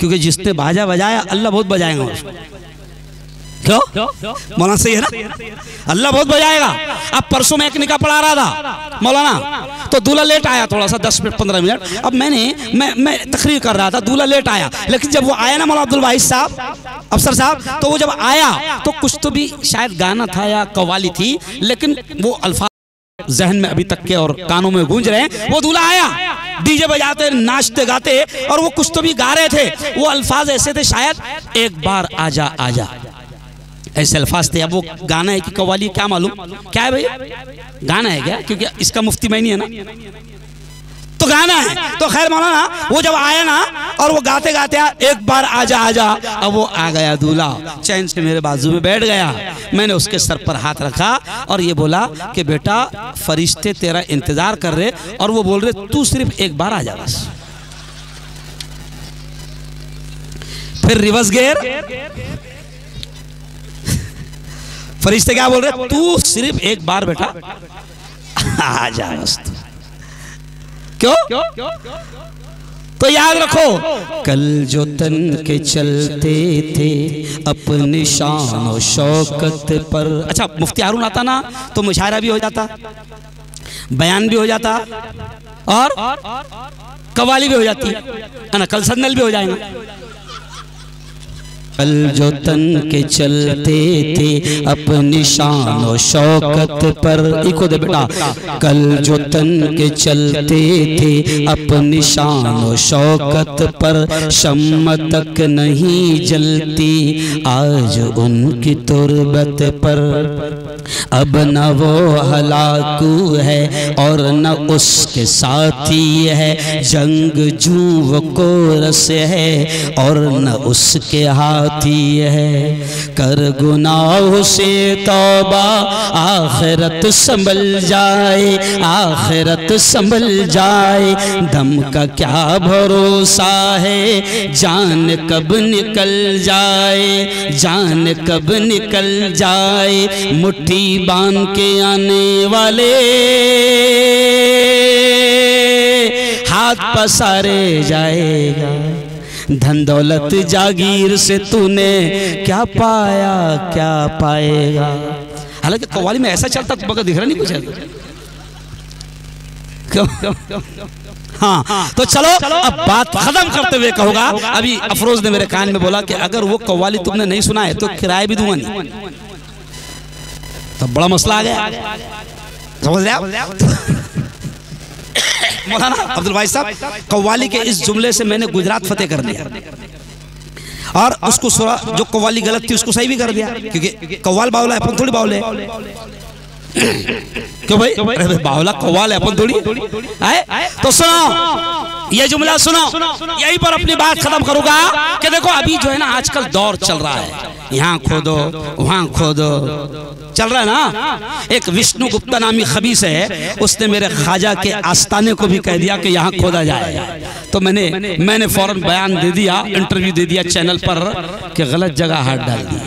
क्योंकि जिसने बाजा बजाया अल्लाह बहुत बजाएगा उसको। क्यों? मौलाना सही है ना, अल्लाह बहुत बजाएगा। अब परसों मैं एक निकाह पढ़ा रहा था मौलाना, तो दूल्हा लेट आया थोड़ा सा 10-15 मिनट। अब मैं तकरीर कर रहा था, दूल्हा लेट आया, लेकिन जब वो आया ना मौलाना अब्दुल वाहिद साहब, अफसर साहब, तो वो जब आया तो कुछ तो भी शायद गाना था या कव्वाली थी, लेकिन वो अल्फाज जहन में अभी तक के और कानों में गूंज रहे हैं। वो दूल्हा आया, डीजे बजाते नाचते गाते, और वो कुछ तो भी गा रहे थे। वो अल्फाज ऐसे थे शायद, एक बार आजा आजा, ऐसे अल्फाज थे। अब वो गाना है कि कव्वाली, क्या मालूम क्या है भैया, गाना है क्या? क्योंकि इसका मुफ्ती मैं नहीं है ना, तो गाना है। तो खैर मौलाना वो जब आया ना, और वो गाते गाते एक बार आजा आजा, अब वो आ गया दूल्हा, चैन से मेरे बाजू में बैठ गया। मैंने उसके सर पर हाथ रखा और ये बोला कि बेटा फरिश्ते तेरा इंतजार कर रहे, और वो बोल रहे तू सिर्फ एक बार आजा बस। फिर रिवर्स गियर, फरिश्ते क्या बोल रहे, तू सिर्फ एक बार बेटा आ जा बस। क्यों? तो याद रखो, कल जो तन के चलते थे अपनी शान और शौकत पर। अच्छा, मुफ्ती हारून आता ना तो मुशायरा भी हो जाता, बयान भी हो जाता, और कव्वाली भी हो जाती है ना, कल सन्नल भी हो जाएगा। कल जो तन के चलते थे अपनी शान और शौकत पर, इको दे बेटा, कल जो तन के चलते थे अपनी शान और शौकत पर, शम्म तक नहीं जलती आज उनकी तुरबत पर। अब न वो हलाकू है और न उसके साथी है, जंग जू वो कोरस है और न उसके हाथी है। कर गुनाह से तौबा आखिरत संभल जाए, आखिरत संभल जाए। दम का क्या भरोसा है, जान कब निकल जाए, जान कब निकल जाए। मुट्ठी बांध के आने वाले हाथ पसारे जाएगा। धन दौलत जागीर से तूने क्या पाया क्या पाएगा। हालांकि कव्वाली में ऐसा चलता तो दिख रहा नहीं कुछ। क्यों? हाँ, तो चलो अब बात खत्म करते हुए कहूँगा। अभी अफरोज ने मेरे कान में बोला कि अगर वो कव्वाली तुमने नहीं सुना है तो किराया भी दूंगा नहीं। तो बड़ा मसला आ गया, समझ रहे आप? मौलाना अब्दुल वाहिद साहब, कव्वाली के इस जुमले से मैंने गुजरात फतेह कर दिया, और उसको जो कव्वाली गलत थी उसको सही भी कर दिया, क्योंकि कव्वाल बाउला है, अपन थोड़ी बाउले। क्यों भाई? अरे बावला कव्वाल है अपन थोड़ी है। तो सुनो ये जुमला सुनो, यहीं पर अपनी बात खत्म करूंगा कि देखो अभी जो है ना आजकल दौर चल रहा है, यहाँ खोदो वहां खोदो चल रहा है ना। एक विष्णु गुप्ता नामी खबीस है, उसने मेरे ख्वाजा के आस्ताने को भी कह दिया कि यहाँ खोदा जाए। तो मैंने फौरन बयान दे दिया, इंटरव्यू दे दिया चैनल पर कि गलत जगह हाथ डाल दिए।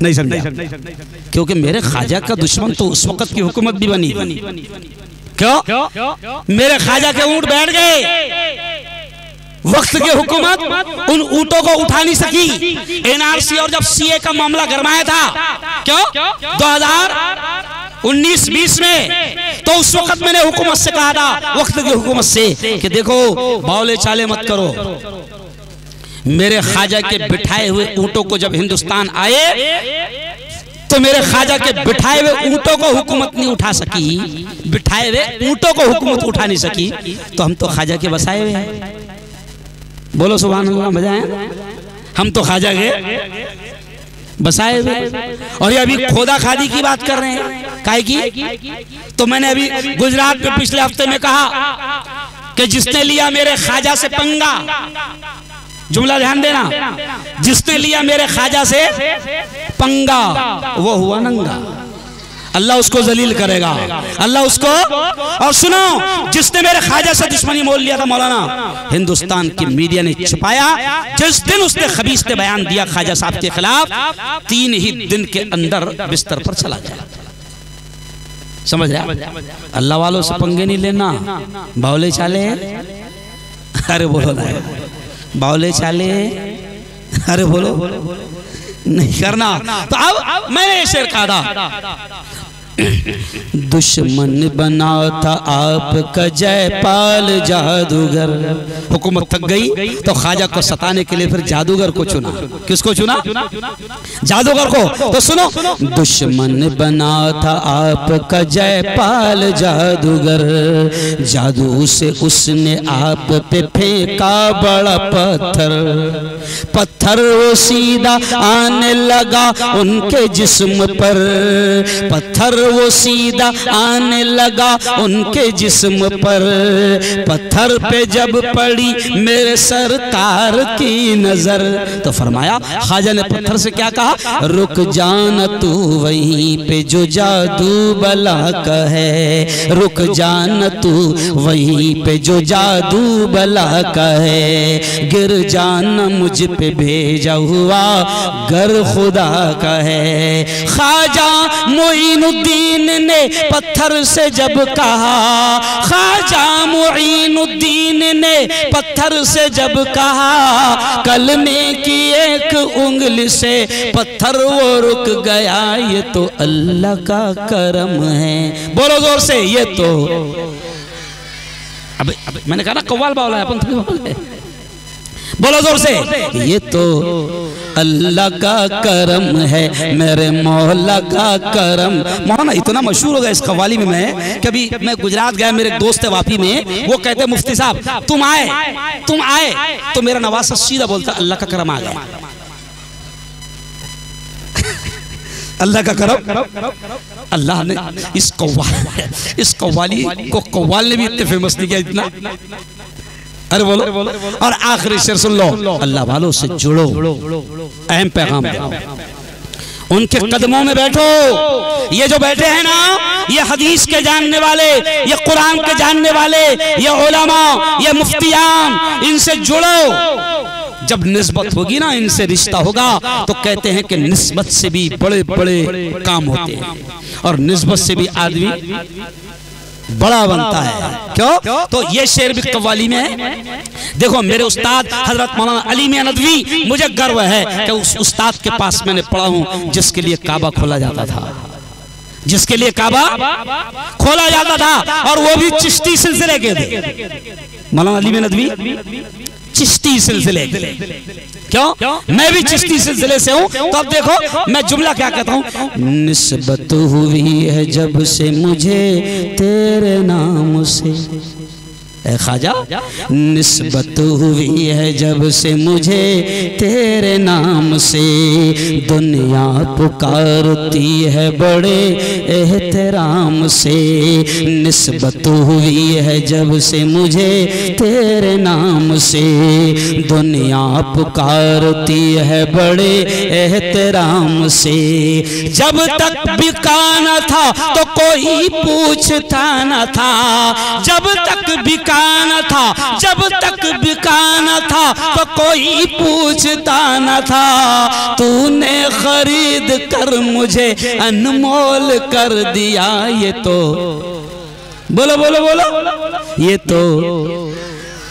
नहीं समझा? क्योंकि मेरे ख्वाजा का दुश्मन तो उस वक्त की हुकूमत भी बनी। क्यों? मेरे ख्वाजा के ऊंट बैठ गए, वक्त की हुकूमत उन ऊंटों को उठा नहीं सकी। एनआरसी और जब सीए का मामला गरमाया था, क्यों 2019-20 में, तो उस वक्त मैंने हुकूमत से कहा था, वक्त की हुकूमत से, कि देखो बावले चाले मत करो। मेरे ख्वाजा के बिठाए हुए ऊंटों को जब हिंदुस्तान आए तो मेरे ख्वाजा के बिठाए हुए ऊंटों को हुकूमत नहीं उठा सकी, बिठाए हुए ऊंटों को हुकूमत उठा नहीं सकी, तो हम तो ख्वाजा के बसाए हुए हैं। बोलो सुभान अल्लाह, मजा आया? हम तो ख्वाजा के बसाए हुए। और ये अभी खोदा खादी की बात कर रहे हैं, काहे की? तो मैंने अभी गुजरात में पिछले हफ्ते में कहा कि जिसने लिया मेरे ख्वाजा से पंगा, जुमला ध्यान देना, जिसने लिया मेरे ख्वाजा से पंगा वो हुआ नंगा, अल्लाह उसको जलील करेगा, अल्लाह उसको। और सुनो, जिसने मेरे ख्वाजा से दुश्मनी मोल लिया था मौलाना, हिंदुस्तान की मीडिया ने छुपाया। जिस दिन उसने खबीस ने बयान दिया ख्वाजा साहब के खिलाफ, 3 ही दिन के अंदर बिस्तर पर चला गया। समझ रहा? अल्लाह वालों से पंगे नहीं लेना, बावले चाले। अरे बोलो ना, बावले चाले, अरे बोलो नहीं करना। तो अब मैंने शेर कहा था, दुश्मन बना था आपका जयपाल जादूगर। हुकूमत थक गई तो ख्वाजा को सताने के लिए फिर जादूगर को चुना। किसको चुना? जादूगर को। तो सुनो, दुश्मन बना था आपका जयपाल जादूगर, जादू से उसने आप पे फेंका बड़ा पत्थर, पत्थर वो सीधा आने लगा उनके जिस्म पर, पत्थर वो सीधा आने लगा उनके जिस्म पर, पत्थर पे जब पड़ी मेरे सरकार की नजर। तो फरमाया, ख्वाजा ने पत्थर से क्या कहा? रुक जाना तू वहीं पे जो जादू बला का है, रुक जाना तू वहीं पे जो जादू बला का है, गिर जाना मुझ पे भेजा हुआ गर खुदा का है। ख्वाजा मोइनुद्दीन ने पत्थर से जब कहा, ख्वाजा मोइनुद्दीन ने पत्थर से जब कहा, कलमे की एक उंगली से पत्थर वो रुक गया, ये तो अल्लाह का करम है। बोलो जोर से, ये तो। अब मैंने कहा ना कव्वाल बावला है अपन, बोलो जोर से, ये तो अल्लाह का करम है, मेरे मौला का करम। मौलाना इतना मशहूर हो गया इस कव्वाली में। मैं गुजरात गया, मेरे दोस्त है वापी में, वो कहते मुफ्ती साहब तुम आए तो मेरा नवासा सीधा बोलता अल्लाह का करम आ गया। अल्लाह का करम, अल्लाह ने इस कव्वाली को कव्वाल ने भी इतने फेमस नहीं किया इतना। अरे बोलो। और आखिरी शेर सुन लो, अल्लाह वालों से जुड़ो, अहम पैगाम उनके कदमों में बैठो। ये जो बैठे हैं ना, ये हदीस के जानने वाले, ये कुरान के जानने वाले, ये उलमा, ये मुफ्तियान, इनसे जुड़ो। जब निस्बत होगी ना, इनसे रिश्ता होगा, तो कहते हैं कि निस्बत से भी बड़े बड़े काम होते हैं और निस्बत से भी आदमी बड़ा बनता है। क्यों? तो ये शेर भी कव्वाली में है। देखो मेरे उस्ताद हजरत मौलाना अली मियां नदवी, मुझे गर्व है कि उस उस्ताद के पास मैंने पढ़ा हूं जिसके लिए काबा खोला जाता था, जिसके लिए काबा खोला जाता था, और वो भी चिश्ती सिलसिले के थे। मौलाना अली मियां नदवी चिश्ती सिलसिले। क्यों? मैं भी चिश्ती सिलसिले से हूं। तो अब देखो मैं जुमला क्या कहता हूं, निस्बत हुई है जब से मुझे तेरे नाम से, ख्वाजा, निस्बत हुई है जब से मुझे तेरे नाम से, दुनिया पुकारती है बड़े एहतराम से। निस्बत हुई है जब से मुझे तेरे नाम से, दुनिया पुकारती है बड़े एहतराम से। जब तक बिका न था तो कोई पूछता न था, जब तक बिका न था, जब तक बिका न था तो कोई पूछता न था। तूने खरीद कर मुझे अनमोल कर दिया, ये तो बोलो बोलो बोलो, ये तो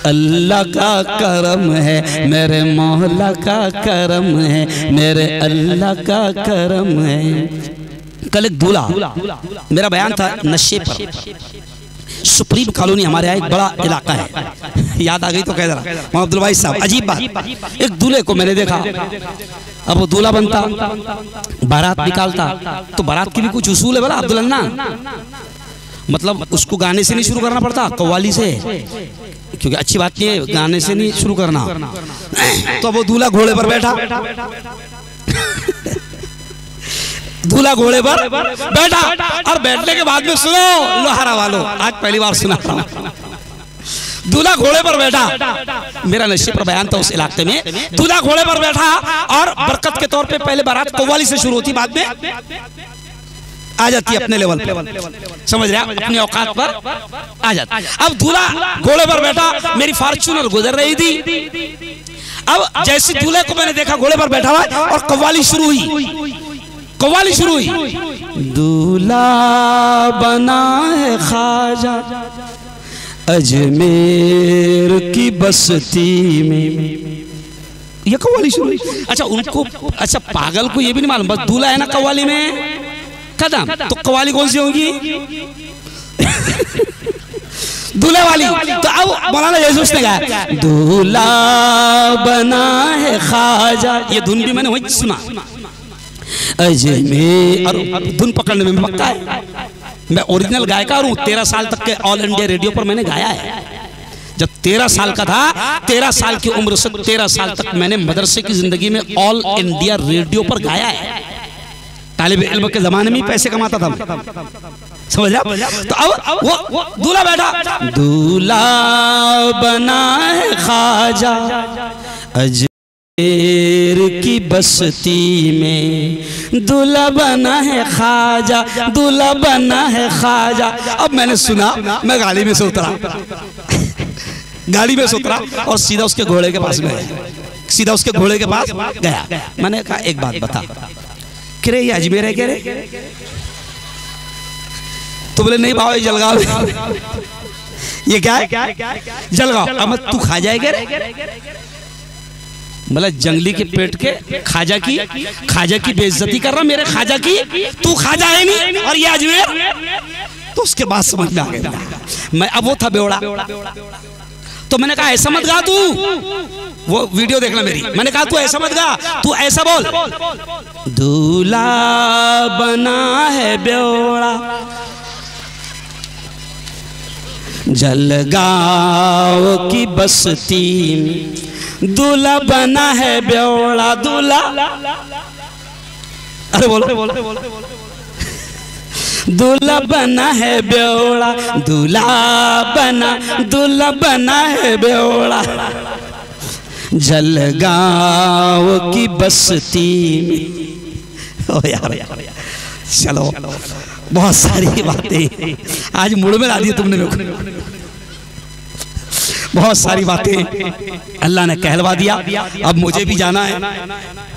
अल्लाह का करम है, मेरे मौला का करम है, मेरे अल्लाह का करम है। कल एक दूल्हा, मेरा बयान था नशे पर। सुप्रीम कॉलोनी हमारे यहाँ एक बड़ा इलाका है, याद आ गई तो कह रहा मोहम्मद अब्दुल वाहिद साहब। अजीब बात, एक दूल्हे को मैंने देखा, अब वो दूल्हा बनता, बारात निकालता, तो बारात की भी कुछ उसूल है बोला अब्दुल अन्ना, मतलब उसको गाने से नहीं शुरू करना पड़ता, कव्वाली से, क्योंकि अच्छी बात नहीं है गाने से नहीं शुरू करना। तो वो दूल्हा घोड़े पर बैठा, दूल्हा घोड़े पर बैठा, और बैठने के बाद में सुनो लोहारा वालों, आज पहली बार सुना रहा हूं, दूल्हा घोड़े पर बैठा। मेरा नशे पर बयान था उस इलाके में। दूल्हा घोड़े पर बैठा और बरकत के तौर पे पहले बारात कव्वाली से शुरू होती, बाद में आ जाती है अपने लेवल पे, समझ रहे हैं, अपनी औकात पर आ जाती। अब दूल्हा घोड़े पर बैठा, मेरी फॉर्च्यूनर गुजर रही थी। अब जैसे दूल्हे को मैंने देखा घोड़े पर बैठा हुआ और कव्वाली शुरू हुई, कव्वाली शुरू हुई, दूल्हा बना है ख्वाजा अजमेर की बस्ती में, ये कव्वाली शुरू हुई। अच्छा उनको, अच्छा पागल को ये भी नहीं मालूम, बस दूल्हा है ना कव्वाली में कदम, तो कव्वाली कौन सी होगी दूल्हे वाली। तो अब मौलाना यूसुफ ने गाया, दूल्हा बना है ख्वाजा, ये धुन भी मैंने वही सुना अजमेर, और धुन पकड़ने में पक्का है। मैं ओरिजिनल गायकार हूँ, 13 साल तक के ऑल इंडिया रेडियो पर मैंने गाया है। जब 13 साल का था, 13 साल की उम्र से 13 साल तक मैंने मदरसे की जिंदगी में ऑल इंडिया रेडियो पर गाया है। तालिब इल्म के जमाने में पैसे कमाता था, समझ आप। तो अब वो दूल्हा बैठा, दूल्हा बना है ख्वाजा अजमेर की बस्ती में, दूल्हा बना है ख्वाजा, दूल्हा बना है ख्वाजा। अब मैंने सुना, मैं गाड़ी में से उतरा गाड़ी में से उतरा और सीधा उसके घोड़े के पास में गया, सीधा उसके घोड़े के पास गया। मैंने कहा एक बात बता, करे ये अजमेर है, कह रहे तो बोले नहीं भाव, जलगांव ये क्या है, जलगांव। अब तू खा जाएगा, मतलब जंगली के पेट के खाजा की बेइज्जती कर रहा, मेरे खाजा की, तू खाजा है नहीं और ये अजमेर। तो उसके बाद समझ में आ गया मैं, अब वो था बेवड़ा। तो मैंने कहा ऐसा मत गा तू, वो वीडियो देखना मेरी, मैंने कहा तू ऐसा मत गा, तू ऐसा बोल, दूल्हा बना है बेवड़ा जलगांव की बस्ती में, दूल्हा बना है बेवड़ा, दूल्हा, अरे बोलो, दूल्हा बना है बेवड़ा, दूल्हा बना है बेवड़ा जलगांव की बस्ती में। ओ यार, चलो बहुत सारी बातें आज मुड़ में ला दी तुमने मेरे को, बहुत सारी बातें अल्लाह ने कहलवा दिया। अब मुझे भी जाना है,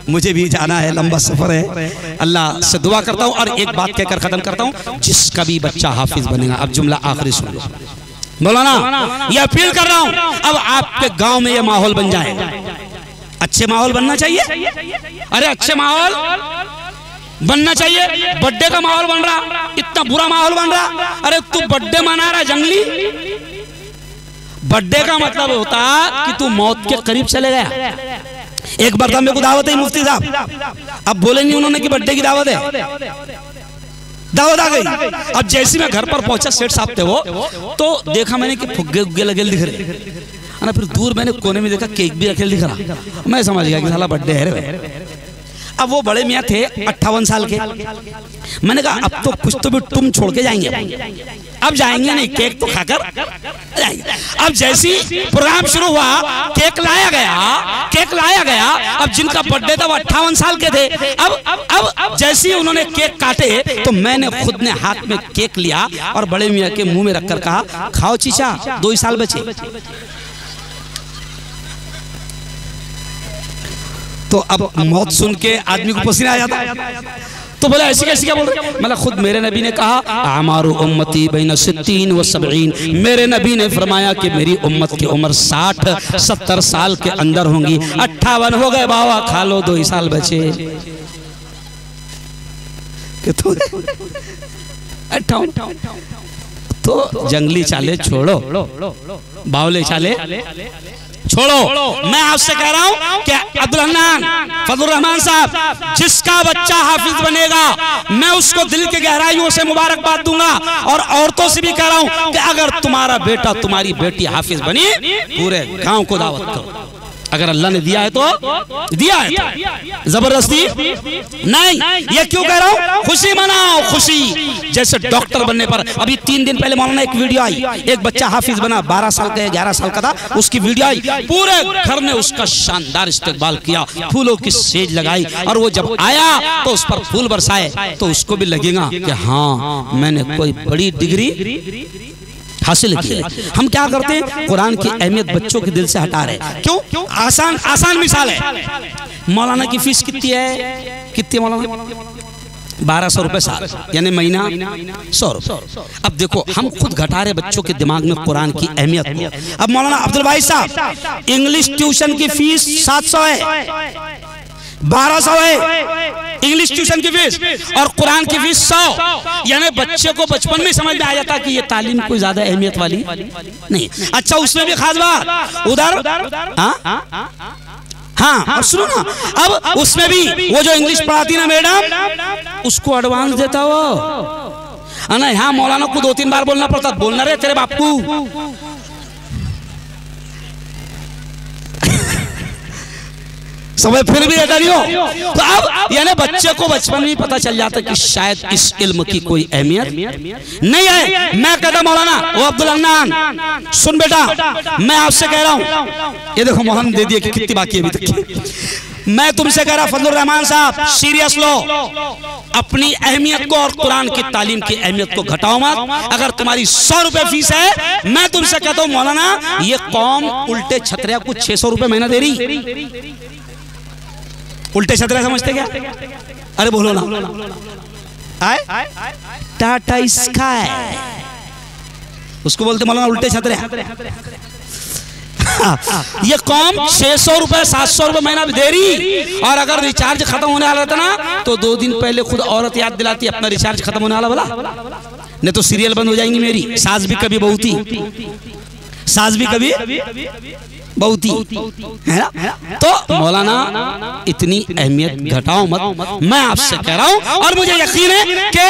मुझे भी जाना है, लंबा सफर है। अल्लाह से दुआ करता हूँ और एक बात कहकर खत्म करता हूँ, जिसका भी बच्चा हाफिज बनेगा, अब जुमला आखिरी सुन लो मौलाना, ये अपील कर रहा हूँ, अब आपके गांव में ये माहौल बन जाए, अच्छे माहौल बनना चाहिए, अरे अच्छे माहौल बनना चाहिए। बर्थडे का माहौल बन रहा, इतना बुरा माहौल बन रहा, अरे तू बर्थडे मना रहा जंगली, बर्थडे का मतलब होता कि तू मौत के करीब चले गया। एक बार मेरे को दावत है मुफ्ती साहब, अब बोले नहीं उन्होंने कि बर्थडे की दावत है, दावत आ गई। अब जैसे मैं घर पर पहुंचा, सेठ साहब थे वो, तो देखा मैंने कि फुग्गे उग्गे लगे दिख रहे ना। फिर दूर मैंने कोने में देखा केक भी रखे दिख रहा। मैं समझ गया कि साला बर्थडे है रे। अब वो बड़े मियाँ थे 58 साल के। मैंने कहा अब तो कुछ तो भी तुम छोड़ के जाएंगे, अब जाएंगे नहीं, केक तो खाकर जाएंगे। अब जैसी प्रोग्राम शुरू हुआ, केक लाया गया। अब जिनका बर्थडे था वो 58 साल के थे। अब जैसे ही उन्होंने केक काटे तो मैंने खुद ने हाथ में केक लिया और बड़े मियाँ के मुंह में रखकर कहा, खाओ चीचा, 2 ही साल बचे। तो अब मौत सुन के आदमी को पसीना आ जाता। तो बोला ऐसी कैसी क्या बोल रहे? मतलब खुद मेरे नबी ने कहा, आमारु उम्मती बैन 60 व 70। मेरे नबी ने फरमाया कि मेरी उम्मत की उम्र 60-70 साल के अंदर होंगी। 58 हो गए बाबा, खा लो, 2 ही साल बचे। तो जंगली चाले छोड़ो, बावले चाले छोड़ो। मैं आपसे कह रहा हूं कि अब्दुल हन्नान फजलुर रहमान साहब, जिसका बच्चा हाफिज बनेगा मैं उसको दिल के गहराइयों से मुबारकबाद दूंगा। और औरतों से भी कह रहा हूं कि अगर तुम्हारा बेटा तुम्हारी बेटी हाफिज बनी, पूरे गांव को दावत करो। अगर अल्लाह ने दिया है तो दिया है, तो जबरदस्ती नहीं। ये क्यों कह रहा हूं? खुशी मनाओ, खुशी। जैसे डॉक्टर बनने पर अभी 3 दिन पहले मौलाना एक वीडियो आई, एक बच्चा हाफिज बना, 12 साल का 11 साल का था, उसकी वीडियो आई। पूरे घर ने उसका शानदार इस्तेकबाल किया, फूलों की सेज लगाई, और वो जब आया तो उस पर फूल बरसाए, तो उसको भी लगेगा कि हाँ मैंने कोई बड़ी डिग्री हासिल की है। हम क्या करते हैं? कुरान की अहमियत बच्चों के दिल से हटा रहे। क्यों? आसान मिसाल है। मौलाना की फीस कितनी है? कितनी मौलाना? 1200 रुपए साल, यानी महीना 100 रुपए। अब देखो हम खुद घटा रहे बच्चों के दिमाग में कुरान की अहमियत को। अब मौलाना अब्दुल भाई साहब, इंग्लिश ट्यूशन की फीस 700 है, 1200 है इंग्लिश ट्यूशन की फीस, और कुरान की फीस 100। यानी बच्चे को बचपन में समझ में आ जाता कि ये तालीम कोई ज्यादा अहमियत वाली नहीं। अच्छा, उसमें भी खास बात उधर, हाँ सुनो ना, अब उसमें भी वो जो इंग्लिश पढ़ाती ना मैडम, उसको एडवांस देता वो ना। यहाँ मौलाना को 2-3 बार बोलना पड़ता, बोलना रे तेरे बापू। समय फिर भी ऐसा नहीं हो। तो अब यानी बच्चे को बचपन में पता चल जाता कि शायद इस इल्म की कोई अहमियत नहीं है। मैं कहता मौलाना वो अब्दुल हन्नान, सुन बेटा, मैं आपसे कह रहा हूँ, ये देखो मौलाना दे दिए कि कितनी बाकी है अभी तक। मैं तुमसे कह रहा फजलुर रहमान साहब, सीरियस लो, अपनी अहमियत को और कुरान की तालीम की अहमियत को घटाओ मत। अगर तुम्हारी 100 रुपए फीस है, मैं तुमसे कहता हूँ मौलाना ये कौम उल्टे छतरिया को 600 रुपए महीना दे रही। उल्टे छतरिया समझते क्या? अरे बोलो ना, आए टाटा स्काई, उसको बोलते मौलाना उल्टे छतरिया। ये कौम 600 रुपए 700 रुपए महीना भी दे रही, और अगर रिचार्ज खत्म होने वाला था ना तो 2 दिन पहले खुद औरत याद दिलाती अपना रिचार्ज खत्म होने वाला बोला, नहीं तो सीरियल बंद हो जाएंगी मेरी। सास भी कभी बहुती, सास भी कभी बहुती, है ना? तो मौलाना इतनी अहमियत घटाओ मत, मैं आपसे कह रहा हूं। और मुझे यकीन है कि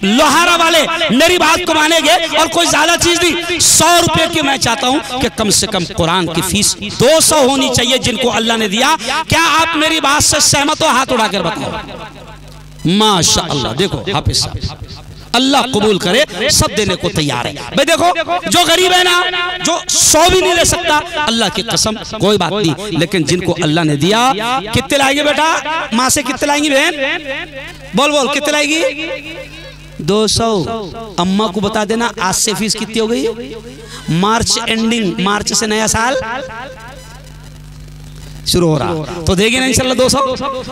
लोहारा वाले मेरी बात को मानेंगे, और कोई ज्यादा चीज नहीं, 100 रुपए की मैं चाहता हूं कि कम से कम कुरान की फीस 200 होनी चाहिए जिनको अल्लाह ने दिया। क्या आप मेरी बात से सहमत हो? हाथ उठाकर बताओ। माशाअल्लाह, देखो हाफिज साहब, अल्लाह कबूल करे, सब देने को तैयार है। भाई देखो जो गरीब है ना, जो 100 भी नहीं ले सकता, अल्लाह की कसम कोई बात नहीं, लेकिन जिनको अल्लाह ने दिया, कितने लाएंगे बेटा? माँ से कितने लाएंगी बहन? बोल बोल कितने लाएगी? 200। अम्मा को बता देना आज से फीस कितनी हो गई? मार्च एंडिंग, मार्च से नया साल शुरू हो रहा, तो देगी ना इंशाल्लाह 200।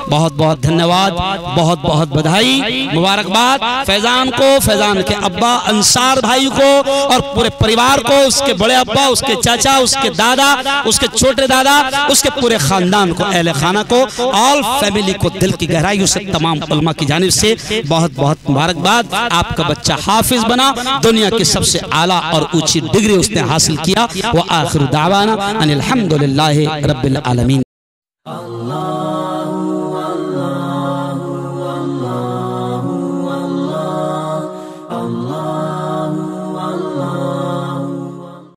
बहुत बहुत धन्यवाद, बहुत बहुत बधाई, मुबारकबाद फैजान को, फैजान के अब्बा अंसार भाई को और पूरे परिवार को, उसके बड़े अब्बा, उसके चाचा, उसके दादा, उसके छोटे दादा, उसके पूरे खानदान को, अहले खाना को, ऑल फैमिली को दिल की गहराइयों से तमाम उलमा की जानिब से बहुत बहुत मुबारकबाद। आपका बच्चा हाफिज बना, दुनिया की सबसे आला और ऊंची डिग्री उसने हासिल किया। व आखिर दावाना अनिल हम्दुलिल्लाहि रब्बिल आलमीन।